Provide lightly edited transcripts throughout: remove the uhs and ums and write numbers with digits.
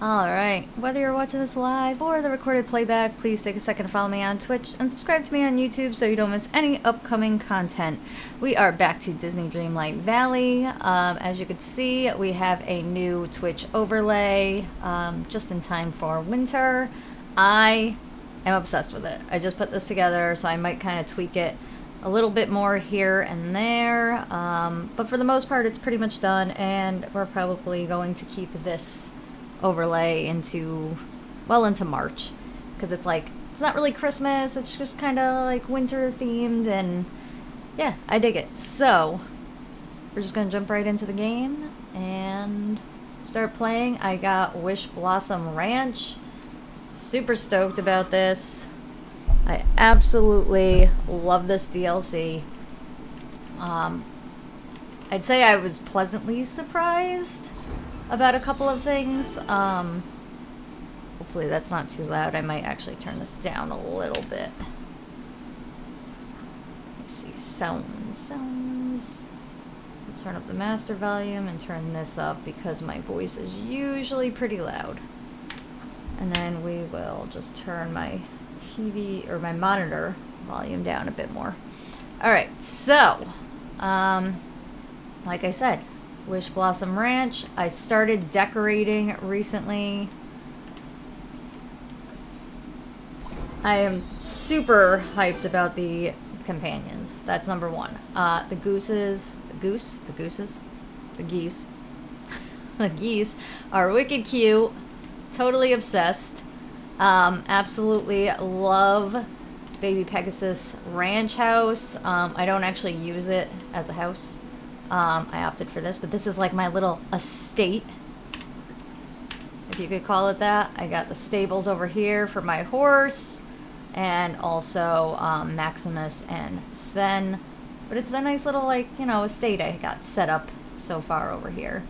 Alright, whether you're watching this live or the recorded playback, please take a second to follow me on Twitch and subscribe to me on YouTube so you don't miss any upcoming content. We are back to Disney Dreamlight Valley. As you can see, we have a new Twitch overlay just in time for winter. I am obsessed with it. I just put this together, so I might kind of tweak it a little bit more here and there. But for the most part, it's pretty much done, and we're probably going to keep this overlay into March, because it's like, it's not really Christmas, it's just kind of like winter themed, and yeah, I dig it. So we're just gonna jump right into the game and start playing. I got WishBlossom Ranch. Super stoked about this. I absolutely love this DLC. I'd say I was pleasantly surprised about a couple of things. Hopefully that's not too loud. I might actually turn this down a little bit. Let me see, sounds. I'll turn up the master volume and turn this up because my voice is usually pretty loud. And then we will just turn my TV or my monitor volume down a bit more. Alright, so like I said, WishBlossom Ranch. I started decorating recently. I am super hyped about the companions. That's number one. The geese are wicked cute. Totally obsessed. Absolutely love Baby Pegasus Ranch House. I don't actually use it as a house. I opted for this, but this is like my little estate, if you could call it that. I got the stables over here for my horse, and also Maximus and Sven. But it's a nice little, like, you know, estate I got set up so far over here.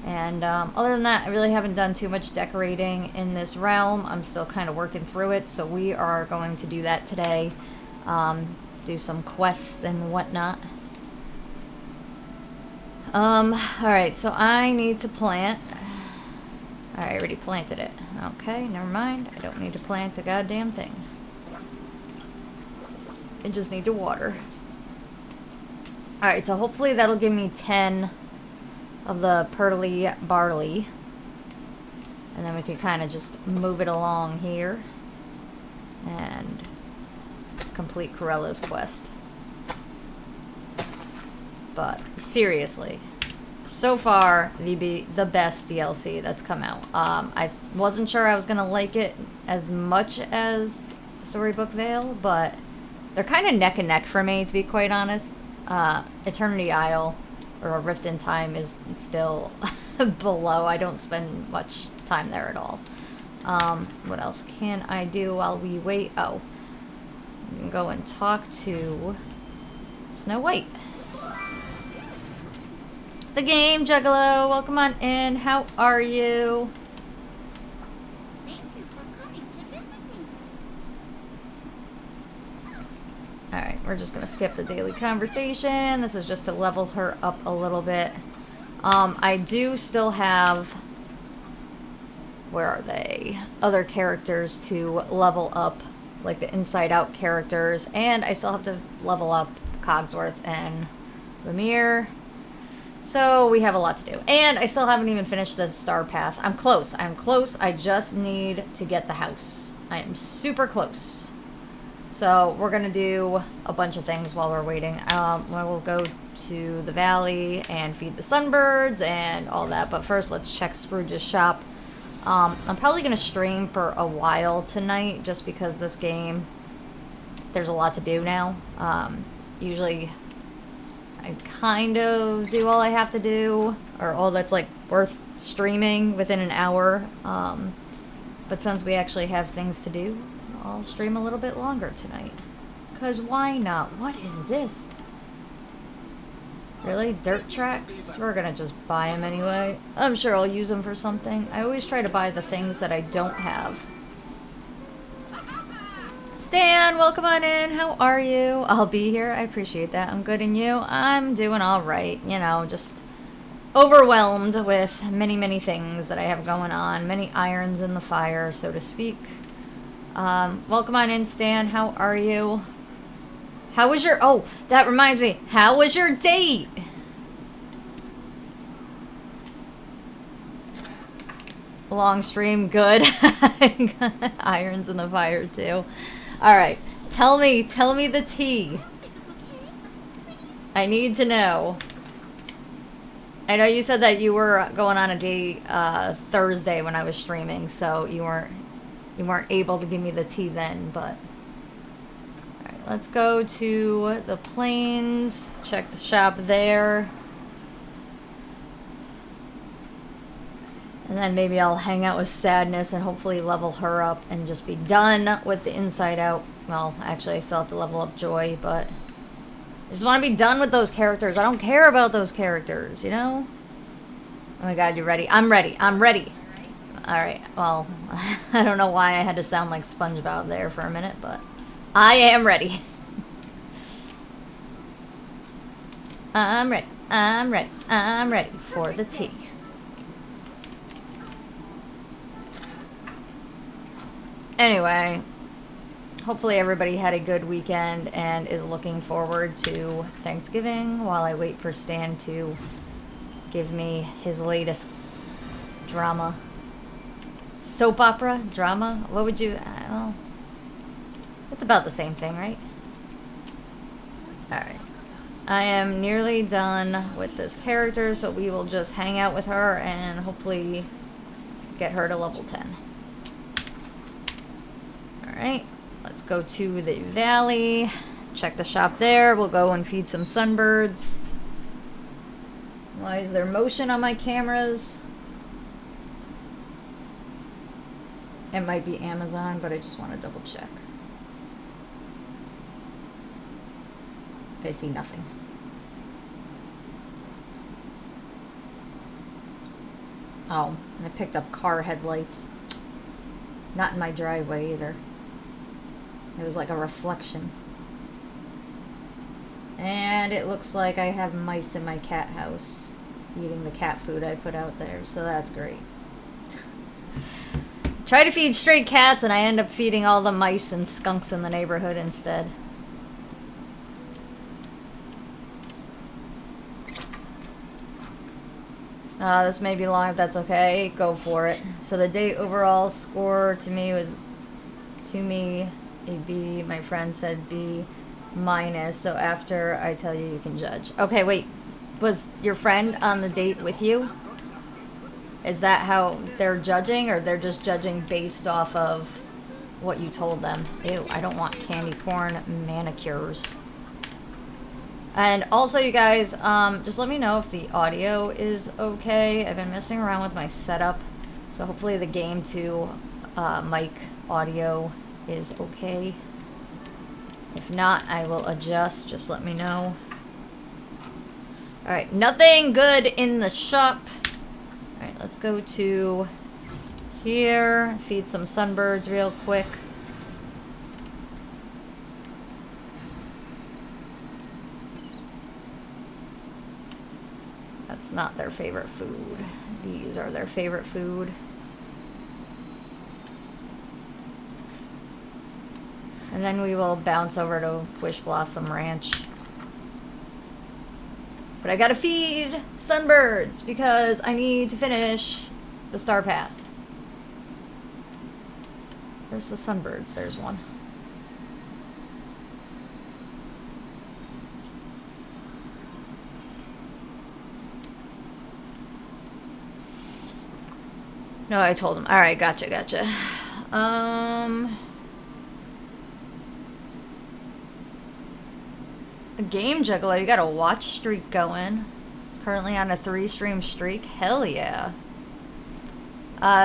And other than that, I really haven't done too much decorating in this realm. I'm still kind of working through it, so we are going to do that today. Do some quests and whatnot. Alright, so I need to plant. I already planted it. Okay, never mind. I don't need to plant a goddamn thing. I just need to water. Alright, so hopefully that'll give me 10 of the pearly barley. And then we can kind of just move it along here and complete Corella's quest. But seriously, so far the best DLC that's come out. I wasn't sure I was gonna like it as much as Storybook Vale, but they're kind of neck and neck for me, to be quite honest. Eternity Isle or A Rift in Time is still below. I don't spend much time there at all. What else can I do while we wait? Oh, we can go and talk to Snow White. The game, Juggalo. Welcome on in. How are you? Thank you for coming to visit me. Alright, we're just gonna skip the daily conversation. This is just to level her up a little bit. I do still have... where are they? Other characters to level up, like the Inside Out characters. And I still have to level up Cogsworth and Lemire. So we have a lot to do. And I still haven't even finished the star path. I'm close. I just need to get the house. I am super close. So we're going to do a bunch of things while we're waiting. We'll go to the valley and feed the sunbirds and all that. But first, let's check Scrooge's shop. I'm probably going to stream for a while tonight just because this game, there's a lot to do now. Usually I kind of do all I have to do, or all that's like worth streaming within an hour. But since we actually have things to do, I'll stream a little bit longer tonight. Cause why not? What is this? Really? Dirt tracks? We're gonna just buy them anyway. I'm sure I'll use them for something. I always try to buy the things that I don't have. Stan, welcome on in. How are you? I'll be here. I appreciate that. I'm good, and you? I'm doing all right. You know, just overwhelmed with many, many things that I have going on. Many irons in the fire, so to speak. Welcome on in, Stan. How are you? How was your... Oh, that reminds me. How was your date? Long stream. Good. Irons in the fire, too. Alright. Tell me the tea. I need to know. I know you said that you were going on a date Thursday when I was streaming, so you weren't able to give me the tea then, but... Alright, let's go to the plains, check the shop there. And then maybe I'll hang out with Sadness and hopefully level her up and just be done with the Inside Out. Well, actually I still have to level up Joy, but... I just want to be done with those characters. I don't care about those characters, you know? Oh my god, you ready? I'm ready. I'm ready. Alright, well, I don't know why I had to sound like SpongeBob there for a minute, but I am ready. I'm ready. I'm ready. I'm ready for the tea. Anyway, hopefully everybody had a good weekend and is looking forward to Thanksgiving while I wait for Stan to give me his latest drama. Soap opera? Drama? What would you... well, it's about the same thing, right? Alright. I am nearly done with this character, so we will just hang out with her and hopefully get her to level 10. Alright. Let's go to the valley. Check the shop there. We'll go and feed some sunbirds. Why is there motion on my cameras? It might be Amazon, but I just want to double check. I see nothing. Oh, I picked up car headlights. Not in my driveway either. It was like a reflection. And it looks like I have mice in my cat house eating the cat food I put out there, so that's great. Try to feed stray cats and I end up feeding all the mice and skunks in the neighborhood instead. This may be long if that's okay. Go for it. So the date overall score to me was... To me... a B. My friend said B minus, so after I tell you, you can judge. Okay, wait. Was your friend on the date with you? Is that how they're judging, or they're just judging based off of what you told them? Ew, I don't want candy corn manicures. And also, you guys, just let me know if the audio is okay. I've been messing around with my setup, so hopefully the game 2 mic audio is okay. If not, I will adjust. Just let me know. Alright, nothing good in the shop. Alright, let's go to here. Feed some sunbirds real quick. That's not their favorite food. These are their favorite food. And then we will bounce over to WishBlossom Ranch. But I gotta feed sunbirds because I need to finish the star path. Where's the sunbirds? There's one. No, I told him. Alright, gotcha. A game juggler, you got a watch streak going. It's currently on a 3-stream streak. Hell yeah.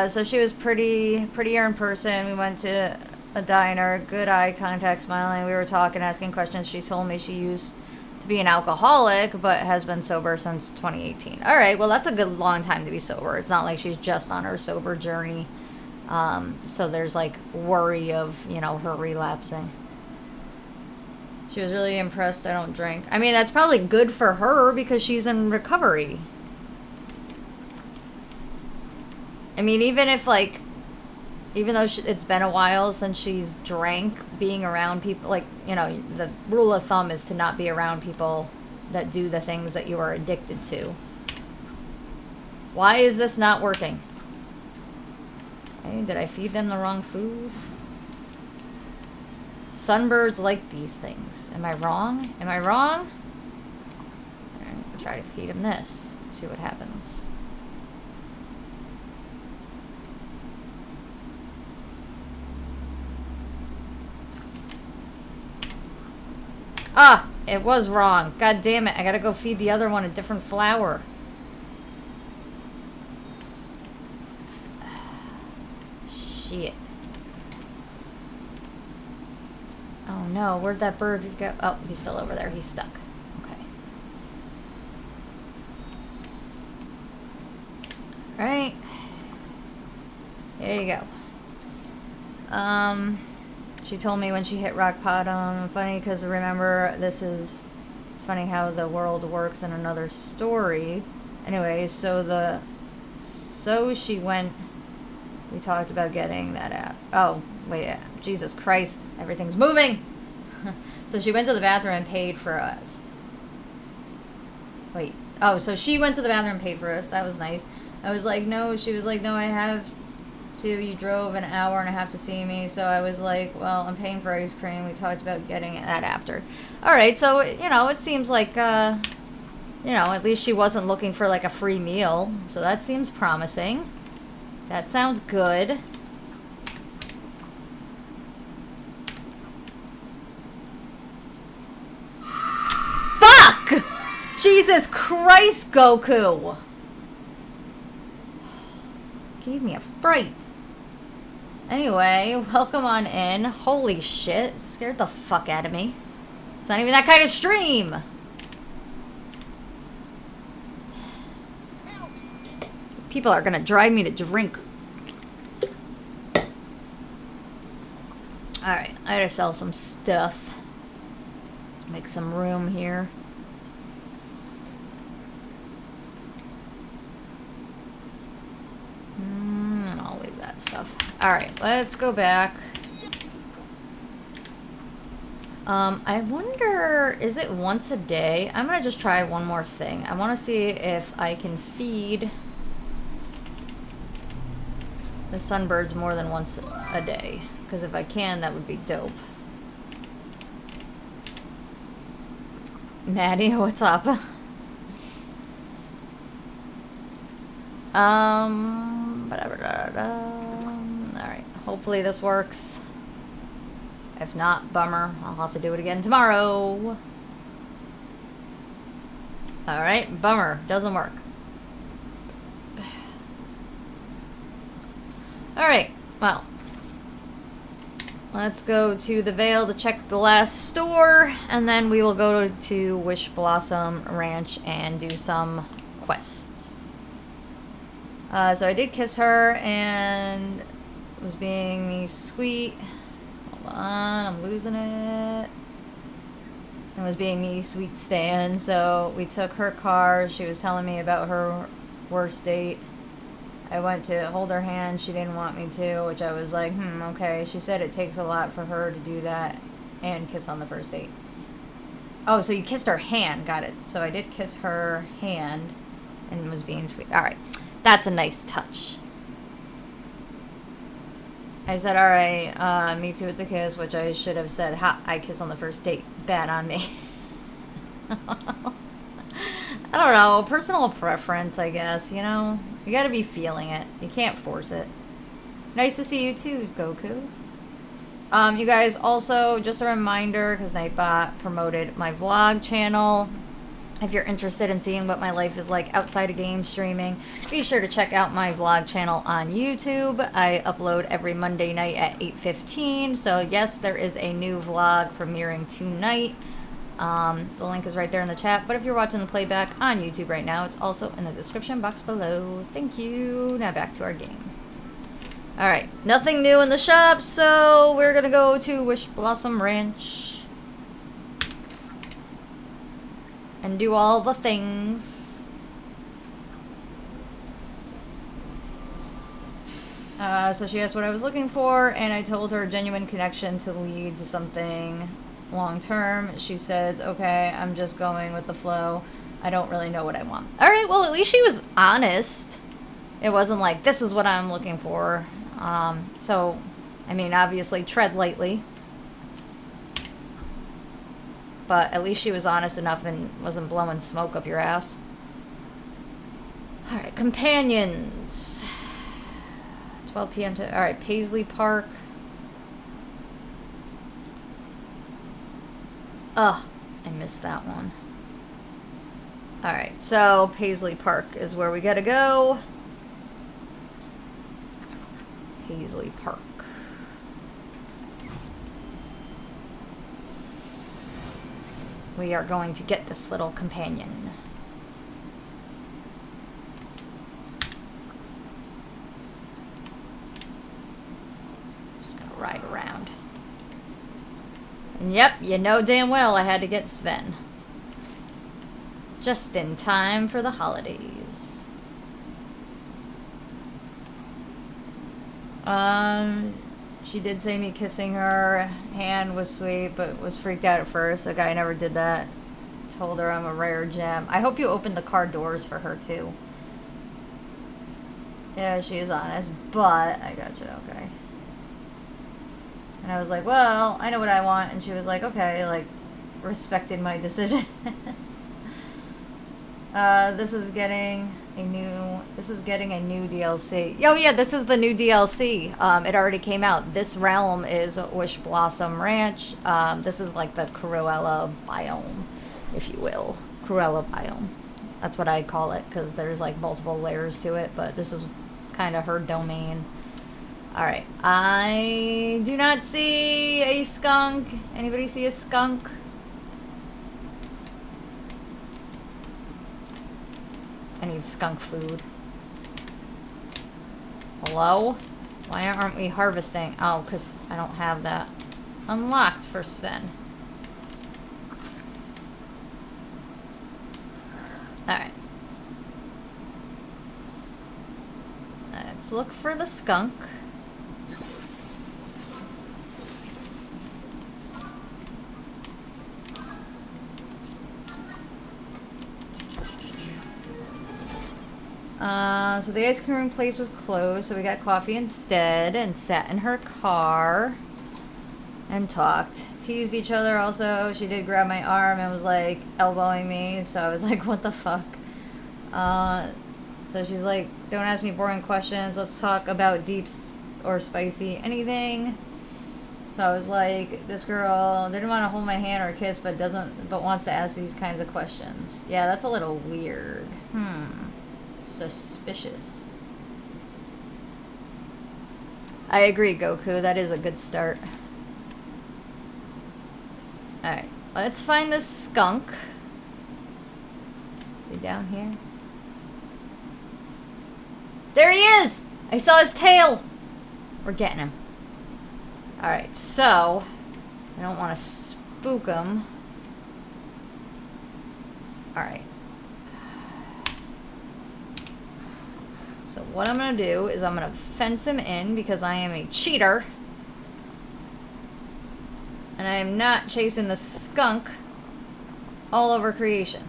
So she was prettier in person. We went to a diner, good eye contact, smiling. We were talking, asking questions. She told me she used to be an alcoholic, but has been sober since 2018. All right, well, that's a good long time to be sober. It's not like she's just on her sober journey. So there's like worry of, you know, her relapsing. She was really impressed I don't drink. I mean, that's probably good for her because she's in recovery. I mean, even if, like, even though it's been a while since she's drank, being around people, like, you know, the rule of thumb is to not be around people that do the things that you are addicted to. Why is this not working? Hey, did I feed them the wrong food? Sunbirds like these things. Am I wrong? Am I wrong? Alright, I'll try to feed them this. Let's see what happens. Ah! It was wrong. God damn it. I gotta go feed the other one a different flower. Shit. Oh no, where'd that bird go? Oh, he's still over there. He's stuck. Okay. Alright. There you go. She told me when she hit rock bottom. Funny, because remember, it's funny how the world works in another story. Anyway, so she went, we talked about getting that app. Oh, wait, Jesus Christ, everything's moving! So she went to the bathroom and paid for us. Wait, oh, so she went to the bathroom and paid for us. That was nice. I was like, no, she was like, no, I have to. You drove an hour and a half to see me. So I was like, well, I'm paying for ice cream. We talked about getting that after. All right, so, you know, it seems like, you know, at least she wasn't looking for, like, a free meal. So that seems promising. That sounds good. Fuck! Jesus Christ, Goku! Gave me a fright. Anyway, welcome on in. Holy shit. Scared the fuck out of me. It's not even that kind of stream. People are gonna drive me to drink. Alright, I gotta sell some stuff. Make some room here. And I'll leave that stuff. Alright, let's go back. I wonder, is it once a day? I'm gonna just try one more thing. I want to see if I can feed the sunbirds more than once a day. Because if I can, that would be dope. Maddie, what's up? Alright, hopefully this works. If not, bummer. I'll have to do it again tomorrow. Alright, bummer. Doesn't work. Alright, well. Let's go to the Vale to check the last store, and then we will go to WishBlossom Ranch and do some quests. So I did kiss her and was being me sweet. Hold on, I'm losing it. And was being me sweet Stan. So we took her car. She was telling me about her worst date. I went to hold her hand. She didn't want me to, which I was like, okay. She said it takes a lot for her to do that and kiss on the first date. Oh, so you kissed her hand. Got it. So I did kiss her hand and was being sweet. All right. That's a nice touch. I said, all right, me too with the kiss, which I should have said, ha, I kiss on the first date. Bad on me. I don't know. Personal preference, I guess, you know? You gotta be feeling it. You can't force it. Nice to see you too, Goku. You guys, also, just a reminder, because Nightbot promoted my vlog channel. If you're interested in seeing what my life is like outside of game streaming, be sure to check out my vlog channel on YouTube. I upload every Monday night at 8:15. So yes, there is a new vlog premiering tonight. The link is right there in the chat. But if you're watching the playback on YouTube right now, it's also in the description box below. Thank you. Now back to our game. Alright, nothing new in the shop, so we're gonna go to WishBlossom Ranch and do all the things. So she asked what I was looking for, and I told her genuine connection to lead to something long term. She said, okay, I'm just going with the flow. I don't really know what I want. All right, well, at least she was honest. It wasn't like, this is what I'm looking for. So, I mean, obviously, tread lightly. But at least she was honest enough and wasn't blowing smoke up your ass. All right, companions. 12 p.m. to... All right, Paisley Park. Ugh, I missed that one. All right, so Paisley Park is where we gotta go. Paisley Park. We are going to get this little companion. Just gonna ride around. And yep, you know damn well I had to get Sven. Just in time for the holidays. She did say me kissing her hand was sweet, but was freaked out at first. The guy never did that. Told her I'm a rare gem. I hope you opened the car doors for her too. Yeah, she is honest, but I gotcha, okay. And I was like, well, I know what I want, and she was like, okay, like, respected my decision. This is getting a new DLC. Oh yeah, this is the new DLC. It already came out. This realm is WishBlossom Ranch. This is like the Cruella biome, if you will. Cruella biome. That's what I call it, because there's like multiple layers to it, but this is kind of her domain. Alright, I do not see a skunk. Anybody see a skunk? I need skunk food. Hello? Why aren't we harvesting? Oh, because I don't have that unlocked for Sven. Alright. Let's look for the skunk. So the ice cream place was closed, so we got coffee instead and sat in her car and talked. Teased each other also. She did grab my arm and was like elbowing me, so I was like, what the fuck? So she's like, don't ask me boring questions. Let's talk about deep or spicy anything. So I was like, this girl didn't want to hold my hand or kiss, but wants to ask these kinds of questions. Yeah, that's a little weird. Suspicious. I agree, Goku. That is a good start. Alright, let's find this skunk. Is he down here? There he is! I saw his tail! We're getting him. Alright, so I don't want to spook him. Alright. So what I'm going to do is I'm going to fence him in because I am a cheater. And I am not chasing the skunk all over creation.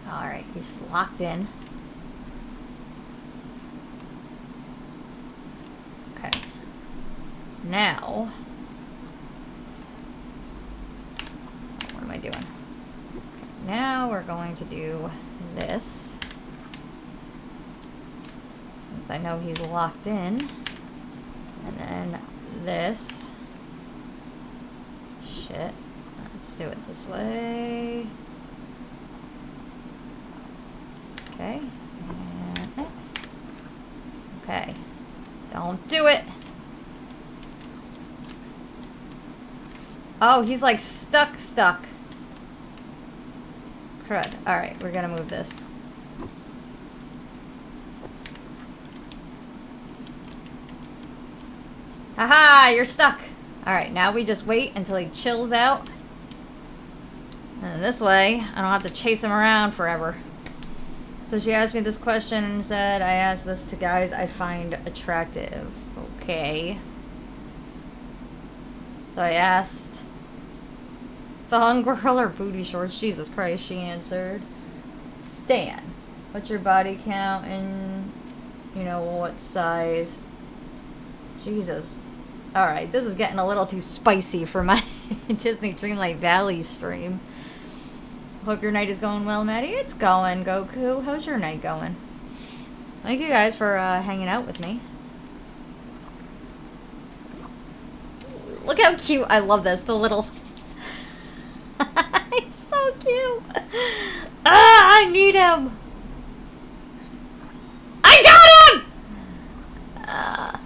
Alright, he's locked in. Okay. Now, what am I doing? Okay, now we're going to do this. Since I know he's locked in. And then this. Shit. Let's do it this way. Okay. And okay. Don't do it. Oh, he's like stuck. Crud. Alright, we're gonna move this. Haha, you're stuck. Alright, now we just wait until he chills out. And this way, I don't have to chase him around forever. So she asked me this question and said, I ask this to guys I find attractive. Okay. So I asked, thong girl or booty shorts? Jesus Christ, she answered. Stan, what's your body count and, you know, what size? Jesus. Alright, this is getting a little too spicy for my Disney Dreamlight Valley stream. Hope your night is going well, Maddie. It's going, Goku. How's your night going? Thank you guys for hanging out with me. Look how cute. I love this. The little... He's so cute. Ah, I need him. I got him!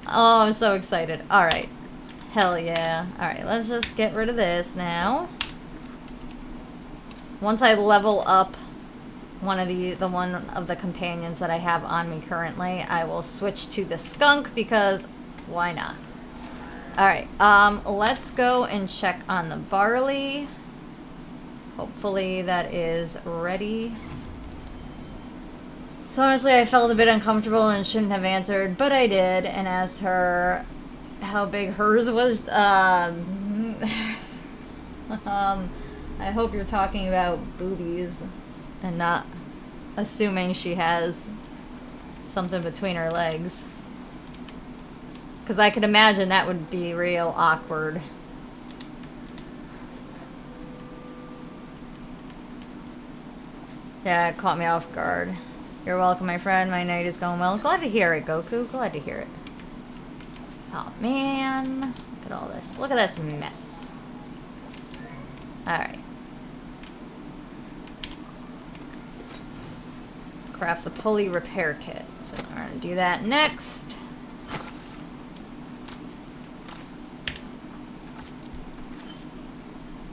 Oh, I'm so excited. Alright. Hell yeah. Alright, let's just get rid of this now. Once I level up one of the companions that I have on me currently, I will switch to the skunk because why not? Alright, let's go and check on the barley. Hopefully that is ready. So honestly, I felt a bit uncomfortable and shouldn't have answered, but I did and asked her how big hers was. I hope you're talking about boobies and not assuming she has something between her legs. Because I could imagine that would be real awkward. Yeah, it caught me off guard. You're welcome, my friend. My night is going well. Glad to hear it, Goku. Glad to hear it. Oh, man. Look at all this. Look at this mess. Alright. Craft the pulley repair kit. So we're going to do that next.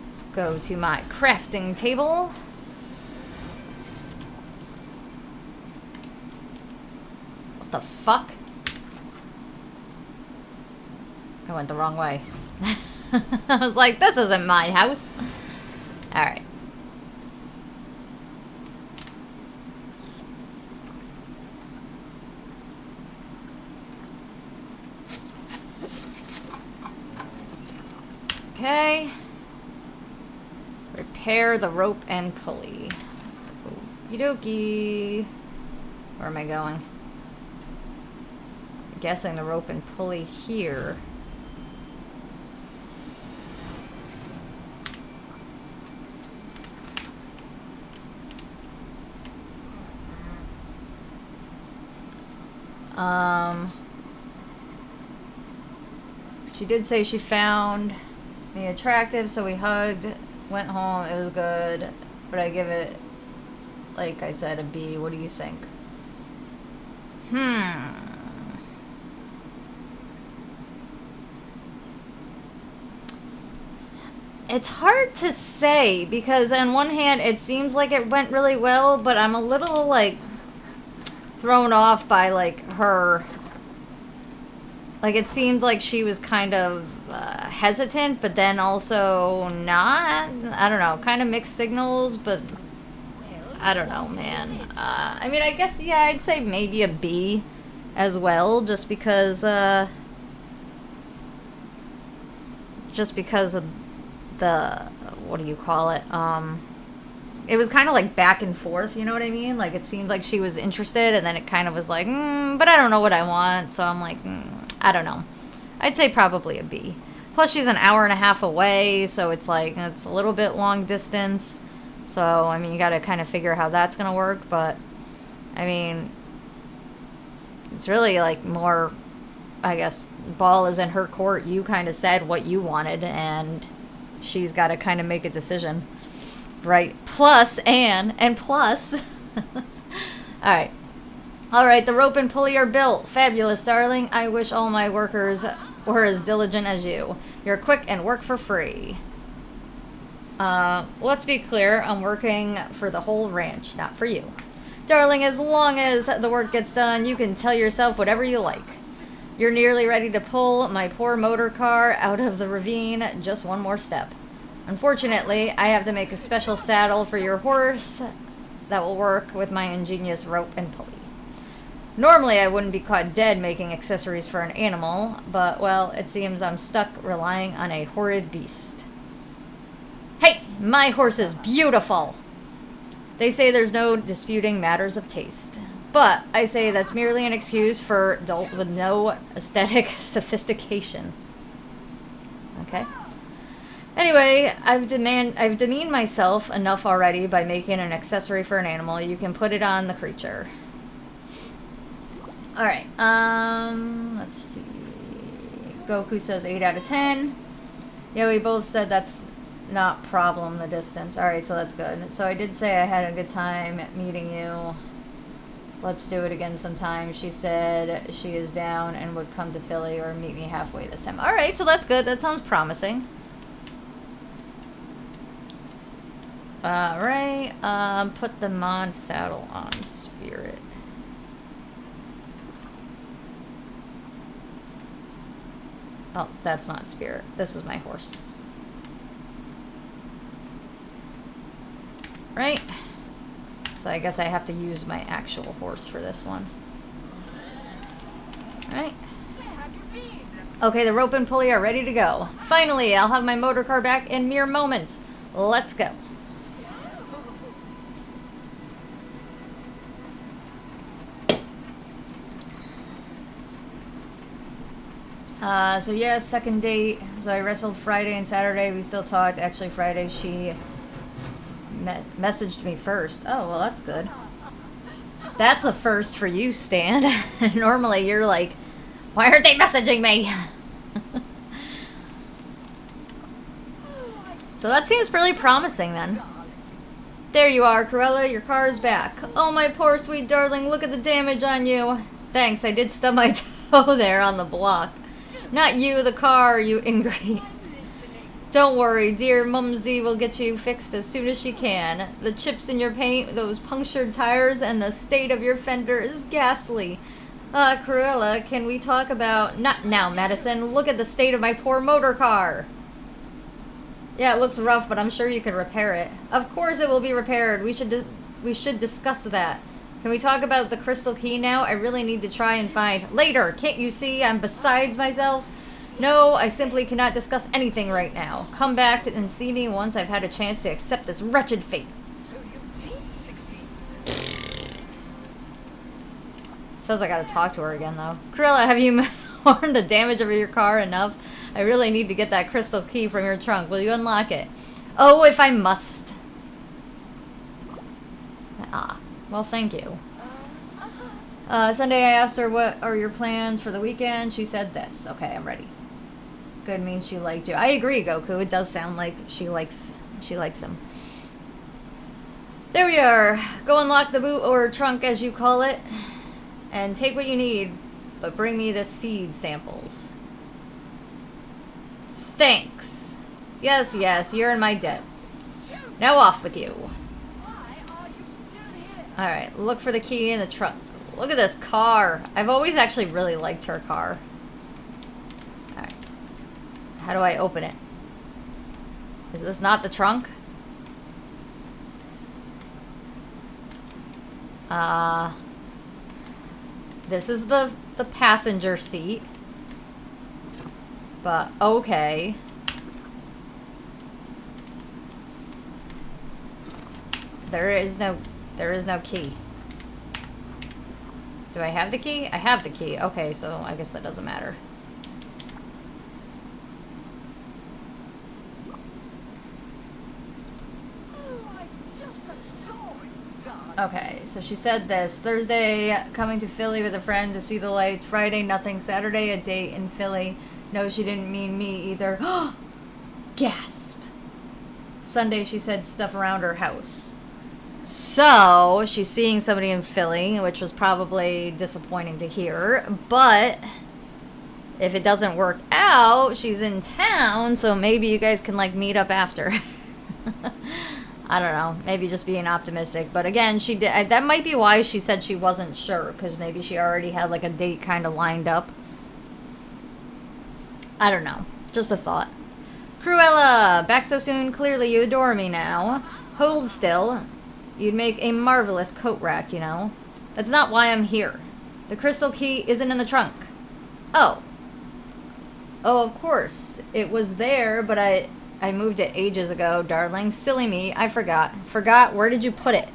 Let's go to my crafting table. What the fuck? I went the wrong way. I was like, this isn't my house. Alright. Okay. Repair the rope and pulley. Okie dokie. Where am I going? I'm guessing the rope and pulley here. She did say she found me attractive, so we hugged, went home, it was good, but I give it, like I said, a B. What do you think? It's hard to say, because on one hand, it seems like it went really well, but I'm a little, like, thrown off by, like, her... Like, it seemed like she was kind of hesitant, but then also not. I don't know. Kind of mixed signals, but I don't know, man. I mean, I guess, yeah, I'd say maybe a B as well, just because of the, what do you call it? It was kind of like back and forth, you know what I mean? Like, it seemed like she was interested, and then it kind of was like, but I don't know what I want, so I'm like, I don't know. I'd say probably a B. Plus, she's an hour and a half away, so it's like, it's a little bit long distance. So, I mean, you gotta kind of figure how that's gonna work, but, I mean, it's really, like, more, I guess, ball is in her court. You kind of said what you wanted, and she's gotta kind of make a decision. Right. Plus, and plus. Alright. Alright, the rope and pulley are built. Fabulous, darling. I wish all my workers were as diligent as you. You're quick and work for free. Let's be clear. I'm working for the whole ranch, not for you. Darling, as long as the work gets done, you can tell yourself whatever you like. You're nearly ready to pull my poor motor car out of the ravine. Just one more step. Unfortunately, I have to make a special saddle for your horse that will work with my ingenious rope and pulley. Normally, I wouldn't be caught dead making accessories for an animal, but, well, it seems I'm stuck relying on a horrid beast. Hey, my horse is beautiful! They say there's no disputing matters of taste. But I say that's merely an excuse for dolt with no aesthetic sophistication. Okay. Anyway, I've demeaned myself enough already by making an accessory for an animal. You can put it on the creature. Alright, let's see. Goku says 8 out of 10. Yeah, we both said that's not problem, the distance. Alright, so that's good. So I did say I had a good time meeting you. Let's do it again sometime. She said she is down and would come to Philly or meet me halfway this time. Alright, so that's good. That sounds promising. Alright, put the mod saddle on Spirit. Oh, that's not Spirit. This is my horse. Right? So I guess I have to use my actual horse for this one. Right? Okay, the rope and pulley are ready to go. Finally, I'll have my motor car back in mere moments. Let's go. So yeah, second date. So I wrestled Friday and Saturday. We still talked. Actually, Friday she messaged me first. Oh, well, that's good. That's a first for you, Stan. Normally you're like, why aren't they messaging me? So that seems really promising then. There you are, Cruella. Your car is back. Oh, my poor sweet darling. Look at the damage on you. Thanks, I did stub my toe there on the block. Not you, the car, you ingrate. Don't worry, dear Mumsy will get you fixed as soon as she can. The chips in your paint, those punctured tires, and the state of your fender is ghastly. Cruella, can we talk about... Not now, Madison. Look at the state of my poor motor car. Yeah, it looks rough, but I'm sure you can repair it. Of course it will be repaired. We should discuss that. Can we talk about the crystal key now? I really need to try and find... Later! Can't you see I'm besides myself? No, I simply cannot discuss anything right now. Come back and see me once I've had a chance to accept this wretched fate. So you did succeed. Says I gotta talk to her again, though. Cruella, have you mourned the damage of your car enough? I really need to get that crystal key from your trunk. Will you unlock it? Oh, if I must. Ah. Well, thank you. Sunday I asked her what are your plans for the weekend. She said this. Okay, I'm ready. Good means she liked you. I agree, Goku. It does sound like she likes him. There we are. Go unlock the boot or trunk as you call it. And take what you need, but bring me the seed samples. Thanks. Yes, yes, you're in my debt. Now off with you. Alright, look for the key in the trunk. Look at this car. I've always actually really liked her car. Alright. How do I open it? Is this not the trunk? This is the passenger seat. But, okay. There is no key. Do I have the key? I have the key. Okay, so I guess that doesn't matter. Okay, so she said this. Thursday, coming to Philly with a friend to see the lights. Friday, nothing. Saturday, a date in Philly. No, she didn't mean me either. Gasp. Sunday, she said stuff around her house. So, she's seeing somebody in Philly, which was probably disappointing to hear. But, if it doesn't work out, she's in town, so maybe you guys can, like, meet up after. I don't know. Maybe just being optimistic. But again, she did. That might be why she said she wasn't sure. Because maybe she already had like a date kind of lined up. I don't know. Just a thought. Cruella! Back so soon. Clearly you adore me now. Hold still. You'd make a marvelous coat rack, you know. That's not why I'm here. The crystal key isn't in the trunk. Oh. Oh, of course. It was there, but I moved it ages ago, darling. Silly me. I forgot. Forgot? Where did you put it?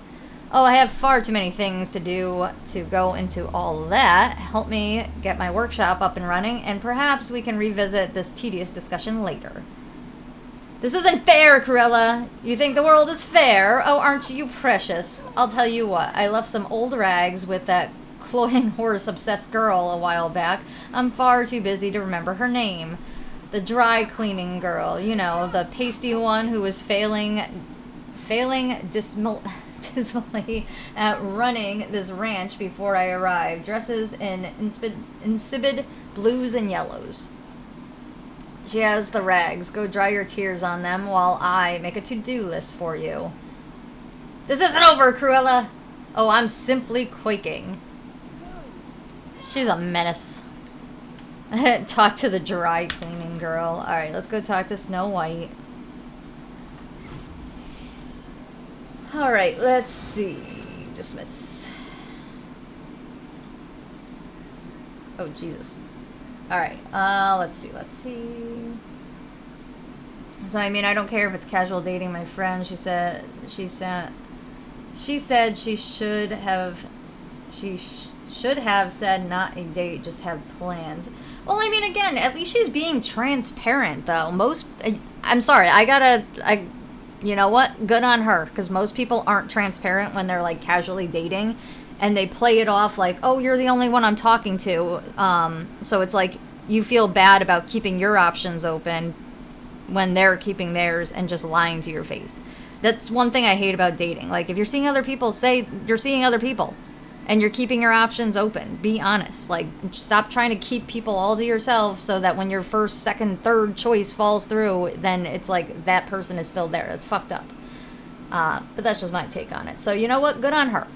Oh, I have far too many things to do to go into all that. Help me get my workshop up and running, and perhaps we can revisit this tedious discussion later. This isn't fair, Cruella. You think the world is fair? Oh, aren't you precious? I'll tell you what. I left some old rags with that cloying horse-obsessed girl a while back. I'm far too busy to remember her name. The dry cleaning girl. You know, the pasty one who was failing dismally at running this ranch before I arrived. Dresses in insipid blues and yellows. She has the rags. Go dry your tears on them while I make a to-do list for you. This isn't over, Cruella! Oh, I'm simply quaking. She's a menace. Talk to the dry cleaning girl. Alright, let's go talk to Snow White. Alright, let's see. Dismiss. Oh, Jesus. Alright, let's see. So, I mean, I don't care if it's casual dating my friend. She said she should have said not a date, just have plans. Well, I mean, again, at least she's being transparent, though. I'm sorry, you know what? Good on her, because most people aren't transparent when they're, like, casually dating, and they play it off like, oh, you're the only one I'm talking to, so it's like, you feel bad about keeping your options open when they're keeping theirs and just lying to your face. That's one thing I hate about dating. Like, if you're seeing other people, say you're seeing other people, and you're keeping your options open. Be honest. Like, stop trying to keep people all to yourself so that when your first, second, third choice falls through, then it's like that person is still there. That's fucked up. But that's just my take on it. So, you know what? Good on her.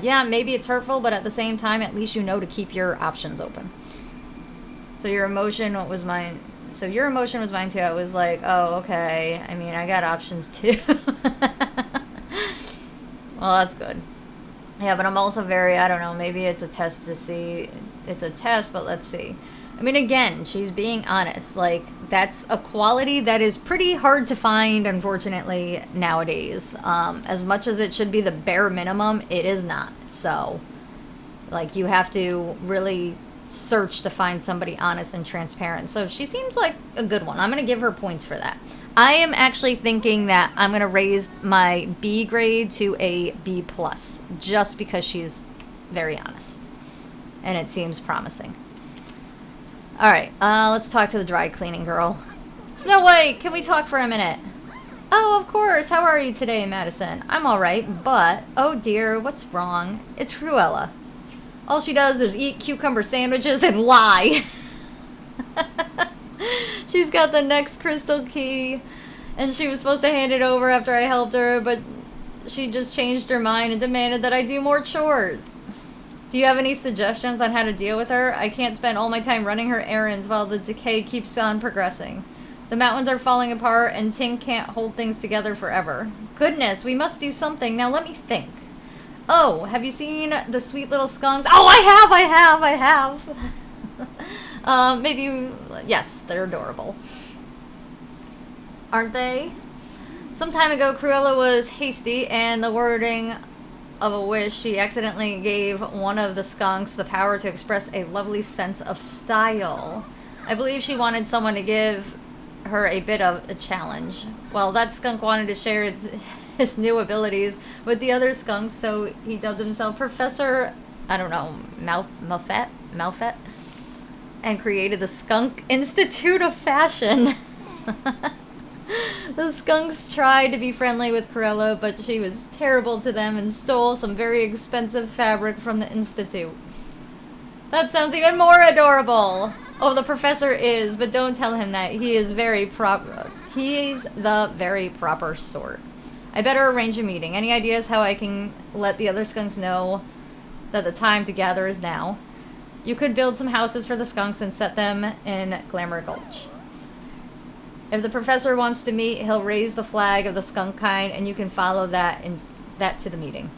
Yeah, maybe it's hurtful, but at the same time, at least you know to keep your options open. So your emotion was mine. So your emotion was mine too. I was like, oh, okay. I mean, I got options too. Well, that's good. Yeah, but I'm also very, I don't know, maybe it's a test to see. It's a test, but let's see. I mean, again, she's being honest. Like, that's a quality that is pretty hard to find, unfortunately, nowadays. As much as it should be the bare minimum, it is not. So, like, you have to really search to find somebody honest and transparent. So she seems like a good one. I'm going to give her points for that. I am actually thinking that I'm going to raise my B grade to a B+, just because she's very honest. And it seems promising. Alright, let's talk to the dry cleaning girl. Snow White, can we talk for a minute? Oh, of course. How are you today, Madison? I'm alright, but, oh dear, what's wrong? It's Cruella. All she does is eat cucumber sandwiches and lie. She's got the next crystal key, and she was supposed to hand it over after I helped her, but she just changed her mind and demanded that I do more chores. Do you have any suggestions on how to deal with her? I can't spend all my time running her errands while the decay keeps on progressing. The mountains are falling apart, and Tink can't hold things together forever. Goodness, we must do something. Now let me think. Oh, have you seen the sweet little skunks? Oh, I have! Maybe, yes, they're adorable. Aren't they? Some time ago, Cruella was hasty, and the wording of a wish, she accidentally gave one of the skunks the power to express a lovely sense of style. I believe she wanted someone to give her a bit of a challenge. Well, that skunk wanted to share his new abilities with the other skunks, so he dubbed himself Professor, I don't know, Malfet, and created the Skunk Institute of Fashion. The skunks tried to be friendly with Cruella, but she was terrible to them and stole some very expensive fabric from the Institute. That sounds even more adorable! Oh, the professor is, but don't tell him that. He is very proper. He's the very proper sort. I better arrange a meeting. Any ideas how I can let the other skunks know that the time to gather is now? You could build some houses for the skunks and set them in Glamour Gulch. If the professor wants to meet, he'll raise the flag of the skunk kind, and you can follow that to the meeting.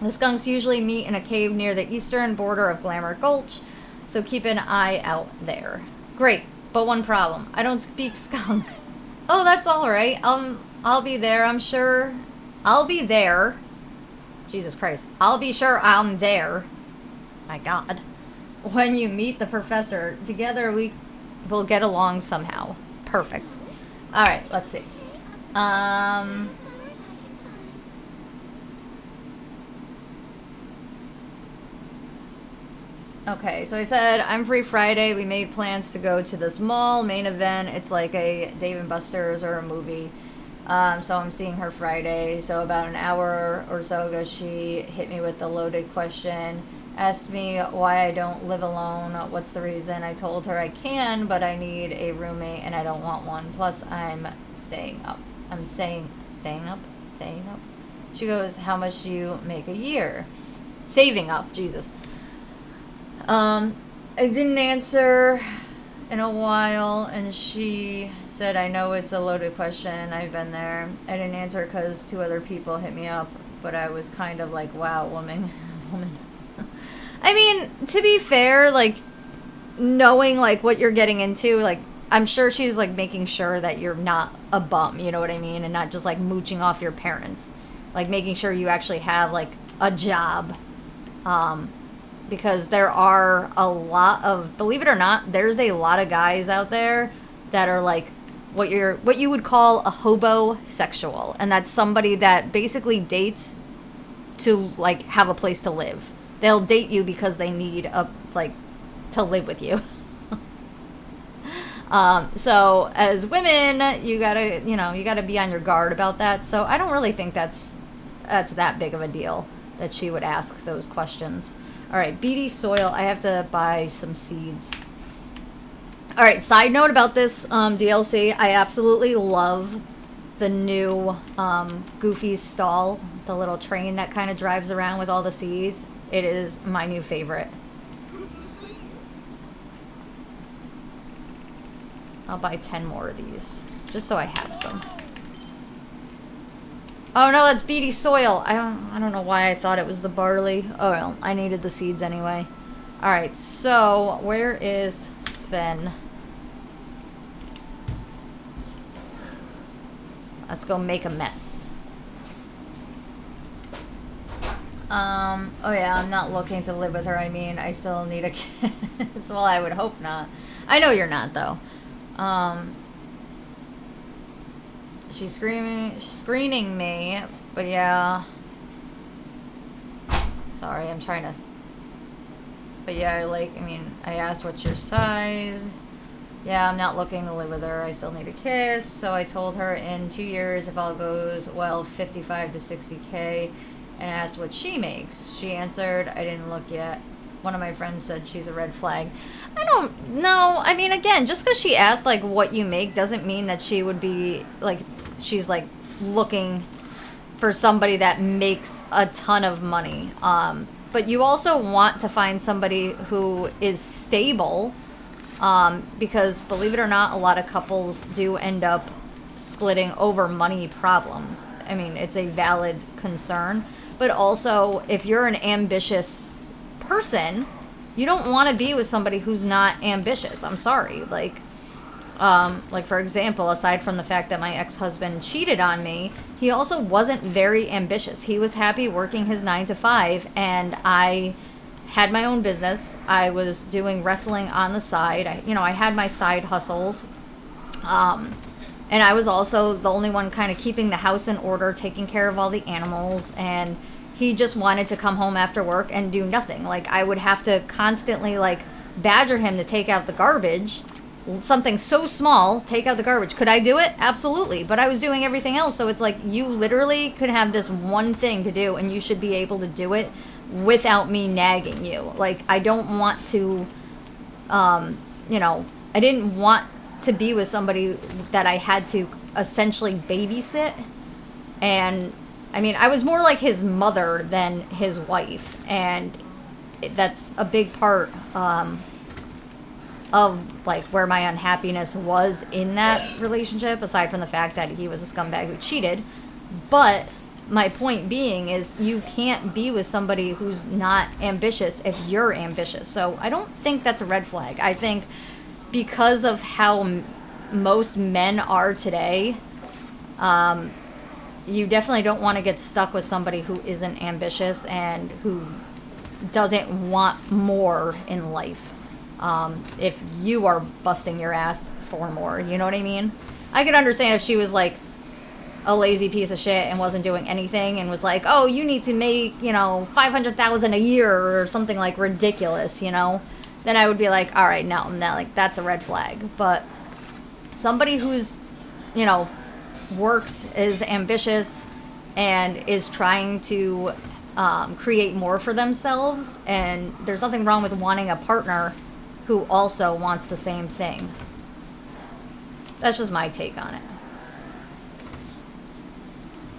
The skunks usually meet in a cave near the eastern border of Glamour Gulch, so keep an eye out there. Great, but one problem. I don't speak skunk. Oh, that's alright. I'll be there, I'm sure. I'll be there. Jesus Christ. I'll be sure I'm there. My God. When you meet the professor, together we will get along somehow. Perfect. Alright, let's see. Okay, so I said, I'm free Friday. We made plans to go to this mall, main event. It's like a Dave & Buster's or a movie. So I'm seeing her Friday. So about an hour or so ago, she hit me with the loaded question. Asked me why I don't live alone. What's the reason? I told her I can, but I need a roommate and I don't want one. Plus, I'm staying up. Staying up? She goes, how much do you make a year? Saving up, Jesus. I didn't answer in a while, and she said, I know it's a loaded question. I've been there. I didn't answer because 2 other people hit me up, but I was kind of like, wow, woman. I mean, to be fair, like, knowing, like, what you're getting into, like, I'm sure she's, like, making sure that you're not a bum, you know what I mean? And not just, like, mooching off your parents. Like, making sure you actually have, like, a job. Because there are a lot of, believe it or not, there's a lot of guys out there that are, like, what you would call a hobosexual. And that's somebody that basically dates to, like, have a place to live. They'll date you because they need to live with you. So as women, you gotta be on your guard about that. So I don't really think that's that big of a deal that she would ask those questions. All right, BD soil. I have to buy some seeds. All right, side note about this DLC. I absolutely love the new Goofy's stall, the little train that kind of drives around with all the seeds. It is my new favorite. I'll buy 10 more of these, just so I have some. Oh no, that's BD soil. I don't know why I thought it was the barley. Oh well, I needed the seeds anyway. Alright, so where is Sven? Let's go make a mess. Oh yeah, I'm not looking to live with her. I mean, I still need a kid. Well, I would hope not. I know you're not, though. She's screening me, but yeah. Sorry, I'm trying to... But yeah, I asked what's your size. Yeah, I'm not looking to live with her. I still need a kiss. So I told her in 2 years, if all goes well, 55 to 60K, and asked what she makes. She answered, I didn't look yet. One of my friends said she's a red flag. I don't know. I mean, again, just because she asked, like, what you make doesn't mean that she would be, like, she's, like, looking for somebody that makes a ton of money. But you also want to find somebody who is stable, because, believe it or not, a lot of couples do end up splitting over money problems. I mean, it's a valid concern. But also, if you're an ambitious person, you don't want to be with somebody who's not ambitious. I'm sorry. Like for example, aside from the fact that my ex-husband cheated on me, he also wasn't very ambitious. He was happy working his 9 to 5, and I had my own business. I was doing wrestling on the side. I had my side hustles. And I was also the only one kind of keeping the house in order, taking care of all the animals, and he just wanted to come home after work and do nothing. Like, I would have to constantly, like, badger him to take out the garbage. Something so small, take out the garbage. Could I do it? Absolutely. But I was doing everything else, so it's like, you literally could have this one thing to do, and you should be able to do it without me nagging you. Like, I don't want to, I didn't want to be with somebody that I had to essentially babysit. And I mean, I was more like his mother than his wife, and that's a big part of like where my unhappiness was in that relationship, aside from the fact that he was a scumbag who cheated. But my point being is you can't be with somebody who's not ambitious if you're ambitious. So I don't think that's a red flag. I think because of how most men are today, you definitely don't want to get stuck with somebody who isn't ambitious and who doesn't want more in life. If you are busting your ass for more, you know what I mean? I could understand if she was like a lazy piece of shit and wasn't doing anything and was like, oh, you need to make, you know, $500,000 a year or something like ridiculous, you know? Then I would be like, all right, no, like that's a red flag. But somebody who's, you know, works, is ambitious, and is trying to create more for themselves, and there's nothing wrong with wanting a partner who also wants the same thing. That's just my take on it.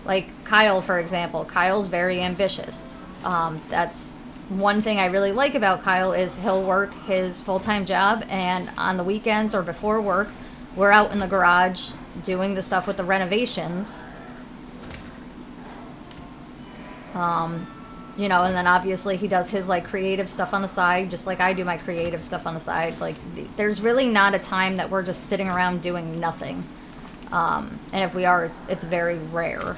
Like Kyle, for example. Kyle's very ambitious. That's one thing I really like about Kyle is he'll work his full-time job, and on the weekends or before work, we're out in the garage doing the stuff with the renovations. You know, and then obviously he does his like creative stuff on the side, just like I do my creative stuff on the side. Like there's really not a time that we're just sitting around doing nothing. And if we are, it's very rare.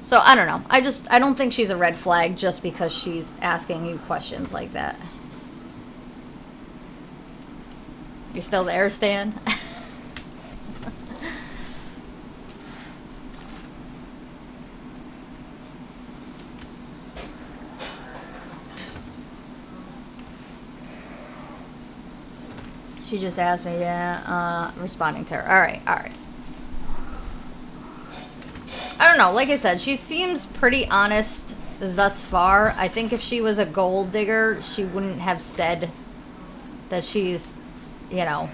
So I don't know. I don't think she's a red flag just because she's asking you questions like that. You still there, Stan? She just asked me, yeah, responding to her. All right. I don't know. Like I said, she seems pretty honest thus far. I think if she was a gold digger, she wouldn't have said that she's, you know,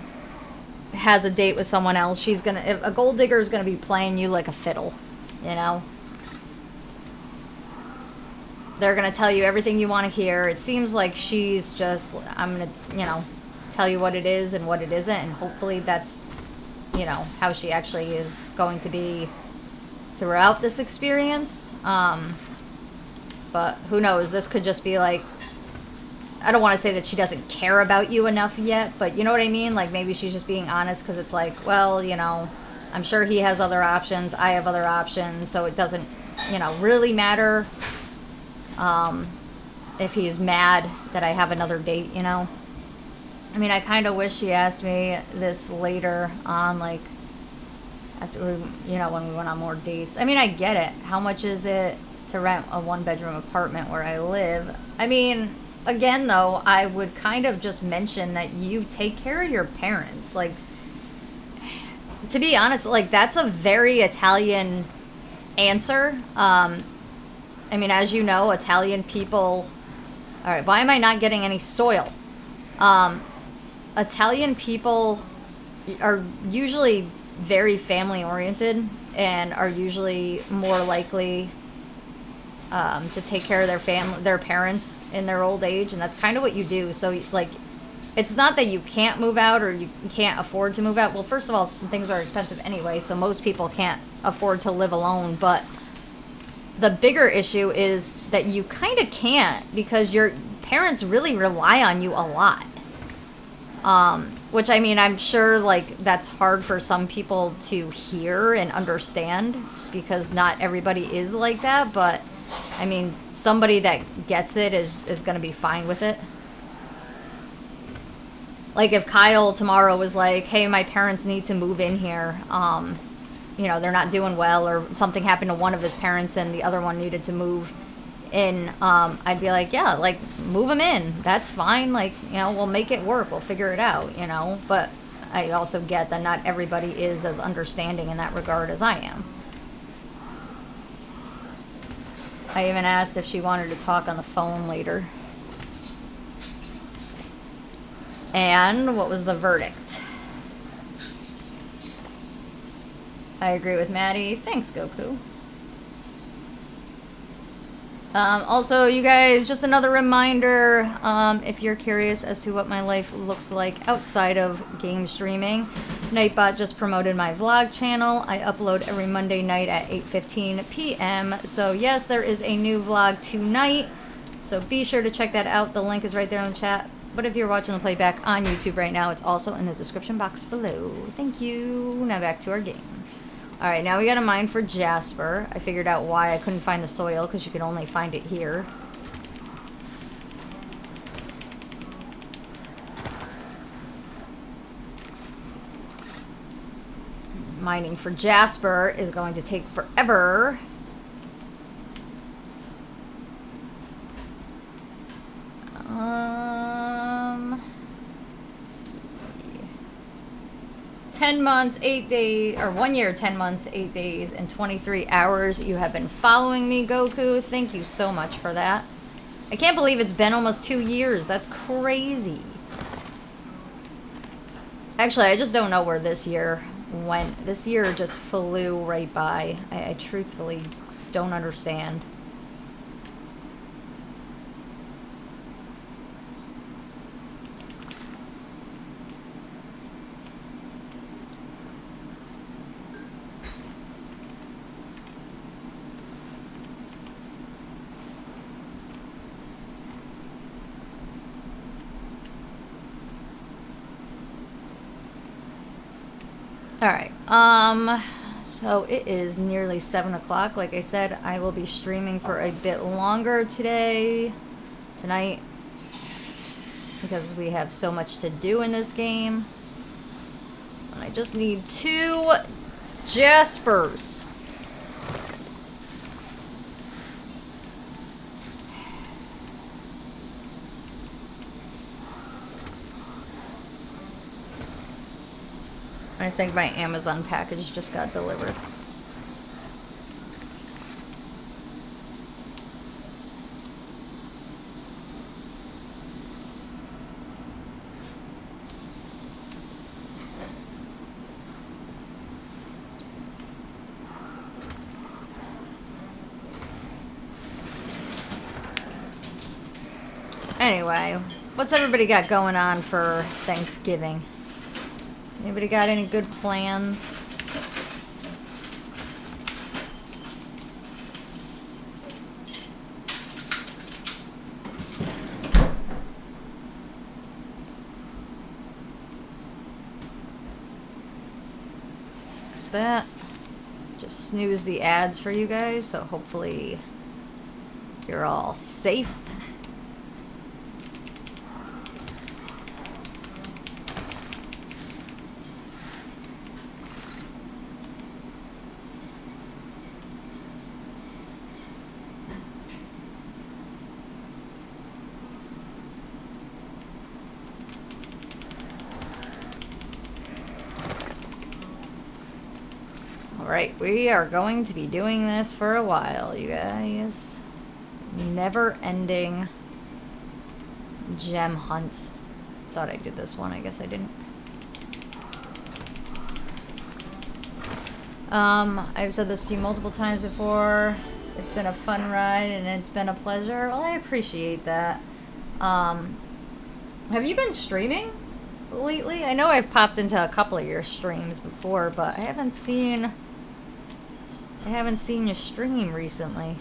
has a date with someone else. She's gonna, if a gold digger is gonna be playing you like a fiddle, you know? They're gonna tell you everything you want to hear. It seems like she's just, I'm gonna, you know, tell you what it is and what it isn't, and hopefully that's, you know, how she actually is going to be throughout this experience. But who knows? This could just be like, I don't want to say that she doesn't care about you enough yet, but you know what I mean? Like maybe she's just being honest because it's like, well, you know, I'm sure he has other options, I have other options, so it doesn't, you know, really matter if he's mad that I have another date, you know? I mean, I kind of wish she asked me this later on, like, after we, you know, when we went on more dates. I mean, I get it. How much is it to rent a one-bedroom apartment where I live? I mean, again, though, I would kind of just mention that you take care of your parents. Like, to be honest, like, that's a very Italian answer. I mean, as you know, Italian people... All right, why am I not getting any soil? Italian people are usually very family oriented and are usually more likely to take care of their parents in their old age, and that's kind of what you do. So like, it's not that you can't move out or you can't afford to move out. Well, first of all, things are expensive anyway, so most people can't afford to live alone. But the bigger issue is that you kind of can't, because your parents really rely on you a lot. Which, I mean, I'm sure, like, that's hard for some people to hear and understand, because not everybody is like that, but, I mean, somebody that gets it is going to be fine with it. Like, if Kyle tomorrow was like, hey, my parents need to move in here, you know, they're not doing well, or something happened to one of his parents and the other one needed to move in, I'd be like, yeah, like, move them in, that's fine, like, you know, we'll make it work, we'll figure it out, you know. But I also get that not everybody is as understanding in that regard as I am. I even asked if she wanted to talk on the phone later. And what was the verdict? I agree with Maddie. Thanks, Goku. Also, you guys, just another reminder, if you're curious as to what my life looks like outside of game streaming, Nightbot just promoted my vlog channel. I upload every Monday night at 8:15 p.m. So yes, there is a new vlog tonight. So be sure to check that out. The link is right there in the chat. But if you're watching the playback on YouTube right now, it's also in the description box below. Thank you. Now back to our game. Alright, now we got a mine for Jasper. I figured out why I couldn't find the soil, because you could only find it here. Mining for Jasper is going to take forever. Let's see. 10 months, 8 days, or 1 year, 10 months, 8 days, and 23 hours. You have been following me, Goku. Thank you so much for that. I can't believe it's been almost 2 years. That's crazy. Actually, I just don't know where this year went. This year just flew right by. I truthfully don't understand. Alright, so it is nearly 7 o'clock. Like I said, I will be streaming for a bit longer tonight, because we have so much to do in this game. And I just need 2 Jaspers. I think my Amazon package just got delivered. Anyway, what's everybody got going on for Thanksgiving? Anybody got any good plans? Fix that. Just snooze the ads for you guys, so hopefully you're all safe. Alright, we are going to be doing this for a while, you guys. Never-ending gem hunt. Thought I did this one, I guess I didn't. I've said this to you multiple times before. It's been a fun ride and it's been a pleasure. Well, I appreciate that. Have you been streaming lately? I know I've popped into a couple of your streams before, but I haven't seen you stream recently.